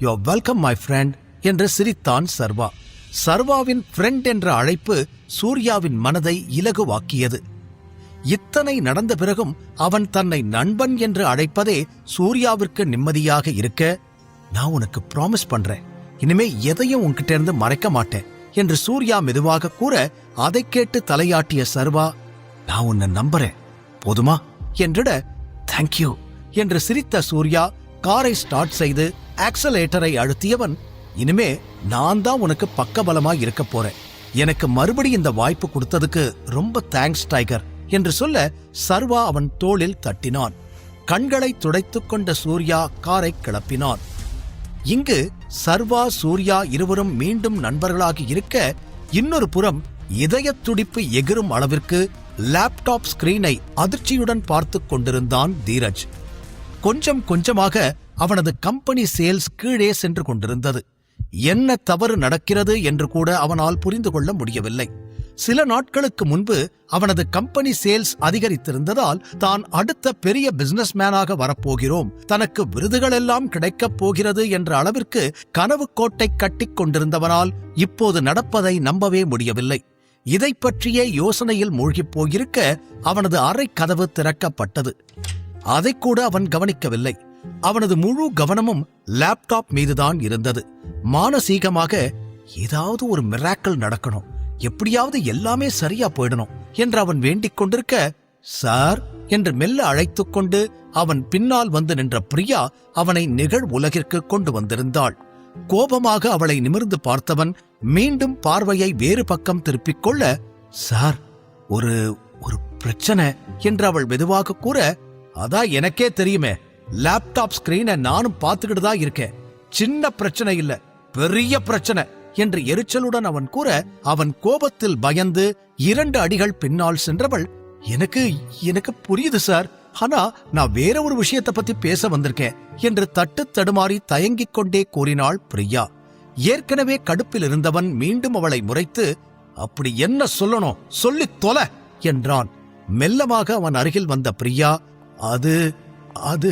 you are welcome my friend என்று சிரித்தான் சர்வா. சர்வாவின் ஃப்ரெண்ட் என்ற அழைப்பு சூர்யாவின் மனதை இலகுவாக்கியது. இத்தனை நடந்த பிறகும் அவன் தன்னை நண்பன் என்று அழைப்பதே சூர்யாவிற்கு நிம்மதியாக இருக்க, நான் உனக்கு ப்ராமிஸ் பண்றேன், இனிமே எதையும் உன்கிட்ட இருந்து மறைக்க மாட்டேன் என்று சூர்யா மெதுவாக கூற, அதை கேட்டு தலையாட்டிய சர்வா, நான் உன்னை நம்புறேன், போதுமா என்றிட, தேங்க்யூ என்று சிரித்த சூர்யா காரை ஸ்டார்ட் செய்து ஆக்சலேட்டரை அழுத்தியவன், இனிமே நான் தான் உனக்கு பக்கபலமாய் இருக்க போறேன், எனக்கு மறுபடி இந்த வாய்ப்பு கொடுத்ததுக்கு ரொம்ப தேங்க்ஸ் டைகர் என்று சொல்ல சர்வா அவன் தோளில் தட்டினான். கண்களை துடைத்துக் கொண்ட சூர்யா காரை கிளப்பினான். இங்கு சர்வா சூர்யா இருவரும் மீண்டும் நண்பர்களாகி இருக்க, இன்னொரு புறம் இதய துடிப்பு எகிரும் அளவிற்கு லேப்டாப் ஸ்கிரீனை அதிர்ச்சியுடன் பார்த்து கொண்டிருந்தான் தீரஜ். கொஞ்சம் கொஞ்சமாக அவனது கம்பெனி சேல்ஸ் கீழே சென்று கொண்டிருந்தது. என்ன தவறு நடக்கிறது என்று கூட அவனால் புரிந்து கொள்ள முடியவில்லை. சில நாட்களுக்கு முன்பு அவனது கம்பெனி சேல்ஸ் அதிகரித்திருந்ததால் தான் அடுத்த பெரிய பிசினஸ் மேனாக வரப்போகிறோம், தனக்கு விருதுகள் எல்லாம் கிடைக்கப் போகிறது என்ற அளவிற்கு கனவு கோட்டை கட்டிக் கொண்டிருந்தவனால் இப்போது நடப்பதை நம்பவே முடியவில்லை. இதை பற்றிய யோசனையில் மூழ்கிப் போயிருக்க அவனது அறை கதவு திறக்கப்பட்டது. அதை கூட அவன் கவனிக்கவில்லை. அவனது முழு கவனமும் லேப்டாப் மீதுதான் இருந்தது. மானசீகமாக ஏதாவது ஒரு மிராக்கிள் நடக்கணும், எப்படியாவது எல்லாமே சரியா போயிடணும் என்று அவன் வேண்டிக் கொண்டிருக்க, சார் என்று மெல்ல அழைத்துக் கொண்டு அவன் பின்னால் வந்து நின்ற பிரியா அவனை நிகழ் உலகிற்கு கொண்டு வந்திருந்தாள். கோபமாக அவளை நிமிர்ந்து பார்த்தவன் மீண்டும் பார்வையை வேறு பக்கம் திருப்பிக் கொள்ள, சார் ஒரு ஒரு பிரச்சனை என்று அவள் மெதுவாக கூற, அதான் எனக்கே தெரியுமே, லேப்டாப் ஸ்கிரீனை நானும் பார்த்துக்கிட்டு தான் இருக்கேன், சின்ன பிரச்சனை இல்ல, பெரிய பிரச்சனை என்று எரிச்சலுடன் அவன் கூற, அவன் கோபத்தில் பயந்து 2 அடிகள் பின்னால் சென்றவள், எனக்கு புரியுது சார், ஆனா நான் வேற ஒரு விஷயத்தை பத்தி பேச வந்திருக்கேன் என்று தட்டு தடுமாறி தயங்கிக் கொண்டே கூறினாள் பிரியா. ஏற்கனவே கடுப்பில் இருந்தவன் மீண்டும் அவளை முறைத்து, அப்படி என்ன சொல்லணும் சொல்லி தொலை என்றான். மெல்லமாக அவன் அருகில் வந்த பிரியா, அது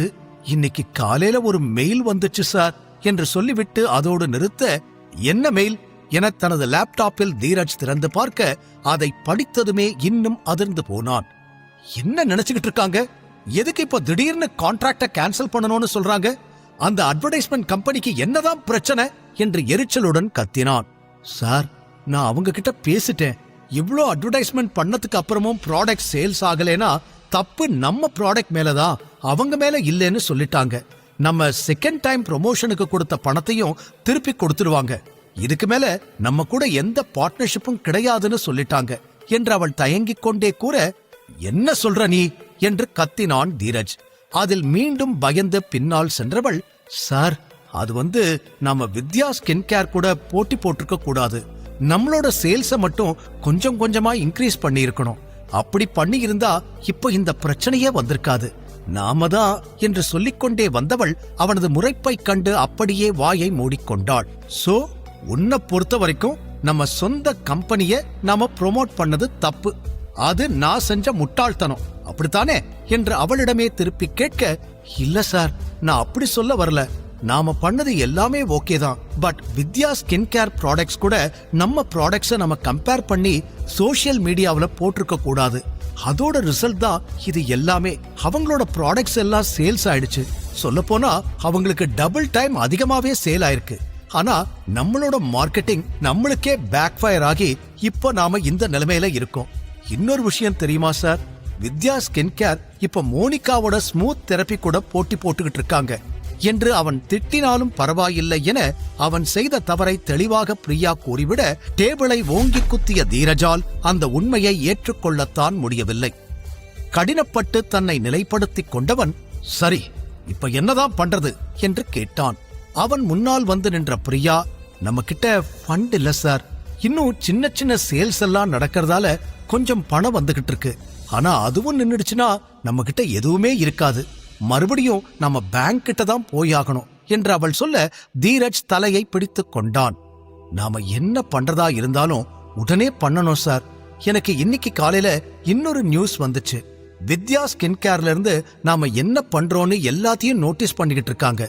இன்னைக்கு காலையில ஒரு மெயில் வந்துச்சு சார் என்று சொல்லிவிட்டு அதோடு நிறுத்த, என்ன மெயில் என தனது லேப்டாப்பில் தீரஜ் திறந்து பார்க்க அதை படித்ததுமே இன்னும் அதிர்ந்து போனான். என்ன நினைச்சுக்கிட்டு இருக்காங்க? எதுக்கு இப்ப திடீர்னு கான்ட்ராக்ட கேன்சல் பண்ணணும்னு சொல்றாங்க? அந்த அட்வர்டைஸ்மெண்ட் கம்பெனிக்கு என்னதான் பிரச்சனை என்று எரிச்சலுடன் கத்தினான். சார், நான் அவங்க கிட்ட பேசிட்டேன். இவ்ளோ அட்வர்டைஸ்மெண்ட் பண்ணதுக்கு அப்புறமும் ப்ராடக்ட் சேல்ஸ் ஆகலைனா தப்பு நம்ம ப்ராடக்ட் மேலதான், அவங்க மேல இல்லைன்னு சொல்லிட்டாங்க. நம்ம செகண்ட் டைம் ப்ரொமோஷனுக்கு கொடுத்த பணத்தையும் திருப்பி கொடுத்துடுவாங்க. இதுக்கு மேல நம்ம கூட எந்த பார்ட்னர்ஷிப்பும் கிடையாதுன்னு சொல்லிட்டாங்க என்று அவள் தயங்கிக் கொண்டே கூற, என்ன சொல்ற நீ என்று கத்தினான் தீரஜ். அதில் மீண்டும் பயந்து பின்னால் சென்றவள், சார், அது நாம வித்யா ஸ்கின் கேர் கூட போட்டி போட்டிருக்க கூடாது. நம்மளோட சேல்ஸ மட்டும் கொஞ்சம் கொஞ்சமா இன்க்ரீஸ் பண்ணி இருக்கணும். அப்படி பண்ணி இருந்தா இப்ப இந்த பிரச்சனையே வந்திருக்காது. நாம தான் என்று சொல்லிக்கொண்டே வந்தவள் அவனது முறைப்பை கண்டு அப்படியே வாயை மூடிக்கொண்டாள். சோ, உன்னை பொறுத்த வரைக்கும் நம்ம சொந்த கம்பெனிய நாம ப்ரோமோட் பண்ணது தப்பு, அது நான் செஞ்ச முட்டாள்தனம், அப்படித்தானே என்று அவளிடமே திருப்பி கேட்க, இல்ல சார், நான் அப்படி சொல்ல வரல. நாம பண்ணது எல்லாமே ஓகே தான். But Vidya skin care products கூட நம்ம ப்ராடக்ட்ஸை நம்ம கம்பேர் பண்ணி சோஷியல் மீடியாவுல போட்டிருக்க கூடாது. அதோட ரிசல்ட் தான் இது எல்லாமே. அவங்களோட ப்ராடக்ட்ஸ் எல்லாம் சேல்ஸ் ஆயிடுச்சு. சொல்ல போனா அவங்களுக்கு டபுள் டைம் அதிகமாவே சேல் ஆயிருக்கு. ஆனா நம்மளோட மார்க்கெட்டிங் நம்மளுக்கே பேக் ஃபயர் ஆகி இப்ப நாம இந்த நிலைமையில இருக்கோம். இன்னொரு விஷயம் தெரியுமா சார், வித்யா ஸ்கின் கேர் இப்ப மோனிகாவோட ஸ்மூத் தெரப்பி கூட போட்டி போட்டுக்கிட்டு இருக்காங்க. என்று அவன் திட்டினாலும் பரவாயில்லை என அவன் செய்த தவறை தெளிவாக பிரியா கூறிவிட டேபிளை ஓங்கி குத்திய தீரஜால் அந்த உண்மையை ஏற்றுக்கொள்ளத்தான் முடியவில்லை. கடினப்பட்டு தன்னை நிலைப்படுத்திக் கொண்டவன், சரி இப்ப என்னதான் பண்றது என்று கேட்டான். அவன் முன்னால் வந்து நின்ற பிரியா, நம்ம கிட்ட ஃபண்ட் இல்ல சார், இன்னும் சின்ன சின்ன சேல்ஸ் எல்லாம் நடக்கிறதால கொஞ்சம் பணம் வந்துகிட்டு இருக்கு. ஆனா அதுவும் நின்னுடுச்சுன்னா நம்ம கிட்ட எதுவுமே இருக்காது, மறுபடியும் நம்ம பேங்க் கிட்ட தான் போயாகணும் என்று அவள் சொல்ல தீரஜ் தலையை பிடித்துக் கொண்டான். நாம என்ன பண்றதா இருந்தாலும் உடனே பண்ணணும் சார். எனக்கு இன்னைக்கு காலையில இன்னொரு நியூஸ் வந்துச்சு. வித்யா ஸ்கின் கேர்ல இருந்து நாம என்ன பண்றோம்னு எல்லாத்தையும் நோட்டீஸ் பண்ணிக்கிட்டு இருக்காங்க.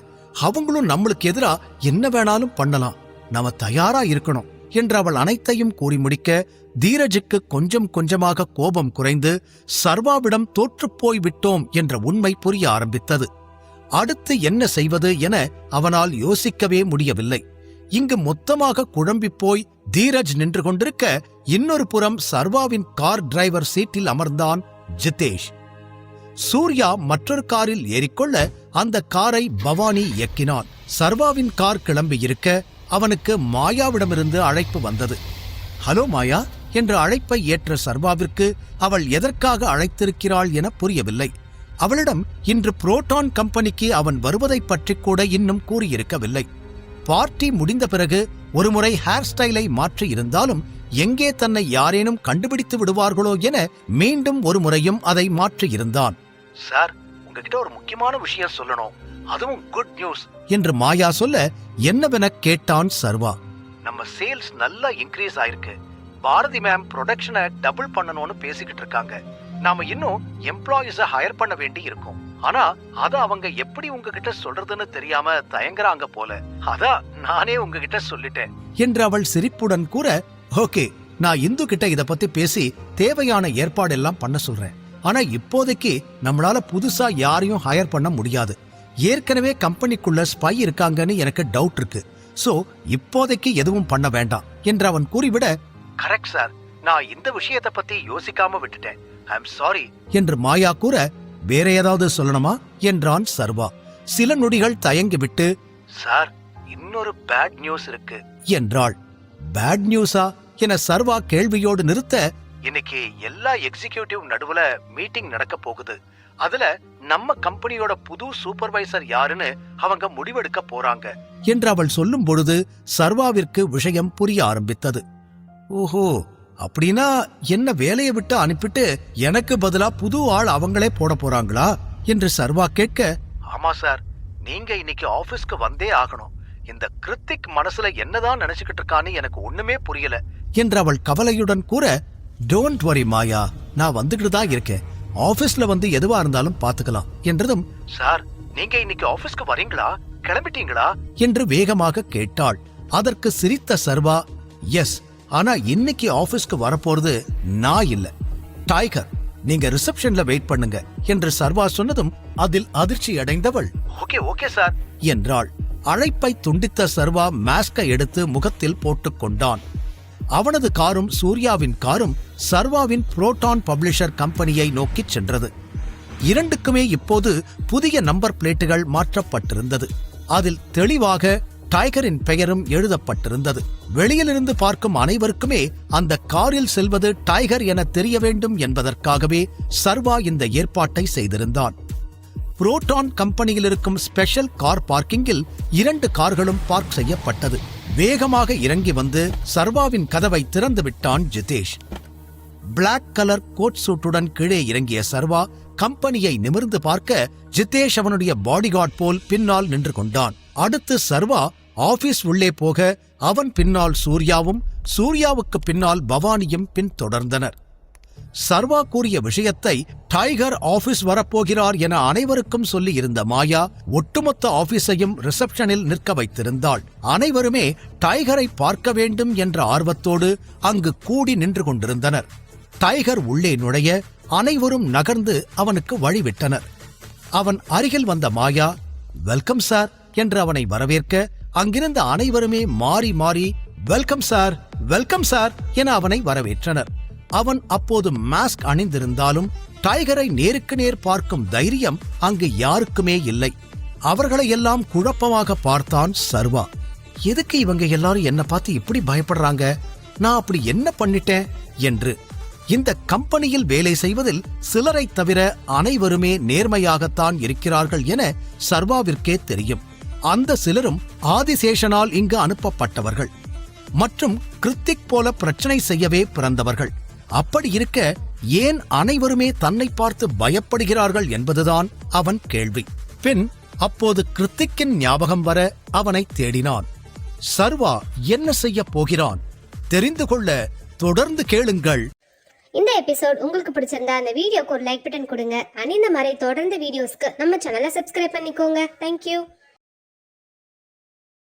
அவங்களும் நம்மளுக்கு எதிரா என்ன வேணாலும் பண்ணலாம், நாம தயாரா இருக்கணும் என்று அவள் அனைத்தையும் கூறி முடிக்க தீரஜுக்கு கொஞ்சம் கொஞ்சமாக கோபம் குறைந்து சர்வாவிடம் தோற்றுப்போய் விட்டோம் என்ற உண்மை புரிய ஆரம்பித்தது. அடுத்து என்ன செய்வது என அவனால் யோசிக்கவே முடியவில்லை. இங்கு மொத்தமாக குழம்பிப் போய் தீரஜ் நின்று கொண்டிருக்க இன்னொரு புறம் சர்வாவின் கார் டிரைவர் சீட்டில் அமர்ந்தான் ஜிதேஷ். சூர்யா மற்றொரு காரில் ஏறிக்கொள்ள அந்த காரை பவானி இயக்கினான். சர்வாவின் கார் கிளம்பியிருக்க அவனுக்கு மாயாவிடமிருந்து அழைப்பு வந்தது. ஹலோ மாயா என்ற அழைப்பை ஏற்ற சர்வாவிற்கு அவள் எதற்காக அழைத்திருக்கிறாள் என புரியவில்லை. அவளிடம் இன்று புரோட்டான் கம்பெனிக்கு அவன் வருவதை பற்றி கூட இன்னும் கூறியிருக்கவில்லை. பார்ட்டி முடிந்த பிறகு ஒருமுறை ஹேர் ஸ்டைலை மாற்றி இருந்தாலும் எங்கே தன்னை யாரேனும் கண்டுபிடித்து விடுவார்களோ என மீண்டும் ஒரு முறையும் அதை மாற்றியிருந்தான். சார், உங்ககிட்ட ஒரு முக்கியமான விஷயம் சொல்லணும், அதுவும் குட் நியூஸ் என்று மாயா சொல்ல என்னவென கேட்டான் சர்வா. நம்ம சேல்ஸ் நல்லா இன்க்ரீஸ் ஆயிருக்கு. பாரதி மேம் ப்ரொடக்ஷனை டபுள் பண்ணணும்னு பேசிக்கிட்டு இருக்காங்க. நாம இன்னும் எம்ப்ளாயிஸ ஹையர் பண்ண வேண்டி இருக்கும். ஆனா அத அவங்க எப்படி உங்ககிட்ட சொல்றதுன்னு தெரியாம தயங்குறாங்க போல. அதான் நானே உங்ககிட்ட சொல்லிட்டேன் என்று அவள் சிரிப்புடன் கூற, ஓகே, நான் இந்து கிட்ட இத பத்தி பேசி தேவையான ஏற்பாடெல்லாம் பண்ண சொல்றேன். ஆனா இப்போதைக்கு நம்மளால புதுசா யாரையும் ஹையர் பண்ண முடியாது. ஏற்கனவே கம்பெனிக்குள்ள ஸ்பை இருக்காங்கன்னு எனக்கு டவுட் இருக்கு. சோ இப்போதைக்கு எதுவும் பண்ண வேண்டாம் என்று அவன் கூறிவிட, கரெக்ட் சார், நான் இந்த விஷயத்தை பத்தி யோசிக்காம விட்டுட்டேன், ஐ அம் சாரி என்று மாயா கூற, வேற ஏதாவது சொல்லணுமா என்றான் சர்வா. சில நொடிகள் தயங்கிவிட்டு, சார், இன்னொரு பேட் நியூஸ் இருக்கு என்றாள். பேட் நியூஸா என சர்வா கேள்வியோடு நிறுத்த, இன்னைக்கு எல்லா எக்ஸிகியூட்டிவ் நடுவுல மீட்டிங் நடக்க போகுது. அதுல நம்ம கம்பெனியோட புது சூப்பர்வைசர் யாருன்னு அவங்க முடிவெடுக்க போறாங்க என்று அவள் சொல்லும் பொழுது சர்வாவிற்கு விஷயம் புரிய ஆரம்பித்தது. ஓஹோ, அப்படின்னா என்ன வேலையை விட்டு அனுப்பிட்டு எனக்கு பதிலா புது ஆள் அவங்களே போட போறாங்களா என்று சர்வா கேட்க, ஆமா சார், நீங்க இன்னைக்கு ஆபீஸ்க்கு வந்தே ஆகணும். இந்த கிருத்திக் மனசுல என்னதான் நினைச்சுக்கிட்டு இருக்கான்னு எனக்கு ஒண்ணுமே புரியல என்று அவள் கவலையுடன் கூற, டோன்ட் வரி மாயா, நான் வந்துகிட்டு தான் இருக்கேன். ஆபீஸ்ல வந்து எதுவா இருந்தாலும் பாத்துக்கலாம் என்றதும், சார், நீங்க இன்னைக்கு ஆபீஸ்க்கு வரீங்களா, கிளம்பிட்டீங்களா என்று வேகமாக கேட்டாள். அதற்கு சிரித்த சர்வா, எஸ், ஆனா இன்னைக்கு ஆபீஸ்க்கு வரப்போறது நான் இல்ல, டைகர். நீங்க ரிசப்ஷன்ல வெயிட் பண்ணுங்க என்று சர்வா சொன்னதும் அதில் அதிர்ச்சி அடைந்தவள், ஓகே ஓகே சார் என்றாள். அழைப்பை துண்டித்த சர்வா மாஸ்கை எடுத்து முகத்தில் போட்டுக் கொண்டான். அவனது காரும் சூர்யாவின் காரும் சர்வாவின் புரோட்டான் பப்ளிஷர் கம்பெனியை நோக்கிச் சென்றது. இரண்டுக்குமே இப்போது புதிய நம்பர் பிளேட்டுகள் மாற்றப்பட்டிருந்தது. அதில் தெளிவாக டைகரின் பெயரும் எழுதப்பட்டிருந்தது. வெளியிலிருந்து பார்க்கும் அனைவருக்குமே அந்த காரில் செல்வது டைகர் என தெரிய வேண்டும் என்பதற்காகவே சர்வா இந்த ஏற்பாட்டை செய்திருந்தான். புரோட்டான் கம்பெனியில் இருக்கும் ஸ்பெஷல் கார் பார்க்கிங்கில் 2 கார்களும் பார்க் செய்யப்பட்டது. வேகமாக இறங்கி வந்து சர்வாவின் கதவை திறந்து விட்டான் ஜிதேஷ். பிளாக் கலர் கோட் சூட்டுடன் கீழே இறங்கிய சர்வா கம்பெனியை நிமிர்ந்து பார்க்க ஜிதேஷ் அவனுடைய பாடிகார்ட் போல் பின்னால் நின்று கொண்டான். அடுத்து சர்வா ஆபீஸ் உள்ளே போக அவன் பின்னால் சூர்யாவும், சூர்யாவுக்கு பின்னால் பவானியும் பின்தொடர்ந்தனர். சர்வா கூறிய விஷயத்தை டைகர் ஆபீஸ் வரப்போகிறார் என அனைவருக்கும் சொல்லி இருந்த மாயா ஒட்டுமொத்த ஆபீஸையும் ரிசப்ஷனில் நிற்க வைத்திருந்தாள். அனைவருமே டைகரை பார்க்க வேண்டும் என்ற ஆர்வத்தோடு அங்கு கூடி நின்று கொண்டிருந்தனர். டைகர் உள்ளே நுழைய அனைவரும் நகர்ந்து அவனுக்கு வழிவிட்டனர். அவன் அருகில் வந்த மாயா, வெல்கம் சார் என்று அவனை வரவேற்க அங்கிருந்த அனைவருமே மாறி மாறி வெல்கம் சார், வெல்கம் சார் என அவனை வரவேற்றனர். அவன் அப்போது மாஸ்க் அணிந்திருந்தாலும் டைகரை நேருக்கு நேர் பார்க்கும் தைரியம் அங்கு யாருக்குமே இல்லை. அவர்களை எல்லாம் குழப்பமாக பார்த்தான் சர்வா. எதுக்கு இவங்க எல்லாரும் என்ன பார்த்து இப்படி பயப்படுறாங்க? நான் அப்படி என்ன பண்ணிட்டேன் என்று. இந்த கம்பெனியில் வேலை செய்வதில் சிலரை தவிர அனைவருமே நேர்மையாகத்தான் இருக்கிறார்கள் என சர்வாவிற்கே தெரியும். அந்த சிலரும் ஆதிசேஷனால் இங்கு அனுப்பப்பட்டவர்கள் மற்றும் கிருத்திக் போல பிரச்சனை செய்யவே பிறந்தவர்கள். அப்படி இருக்க ஏன் அனைவருமே தன்னை பார்த்து பயப்படுகிறார்கள் என்பதுதான் அவன் கேள்வி. பின் அப்போது கிருத்திக்கின் ஞாபகம் வர அவனை தேடினான். சர்வா என்ன செய்ய போகிறான் தெரிந்து கொள்ள தொடர்ந்து கேளுங்கள். இந்த எபிசோட் உங்களுக்கு பிடிச்சிருந்தா அந்த வீடியோக்கு ஒரு லைக் பட்டன் கொடுங்க. அண்ட் இந்த மாதிரி தொடர்ந்து வீடியோஸ்க்கு நம்ம சேனலை சப்ஸ்கிரைப் பண்ணிக்கோங்க. தேங்க்யூ.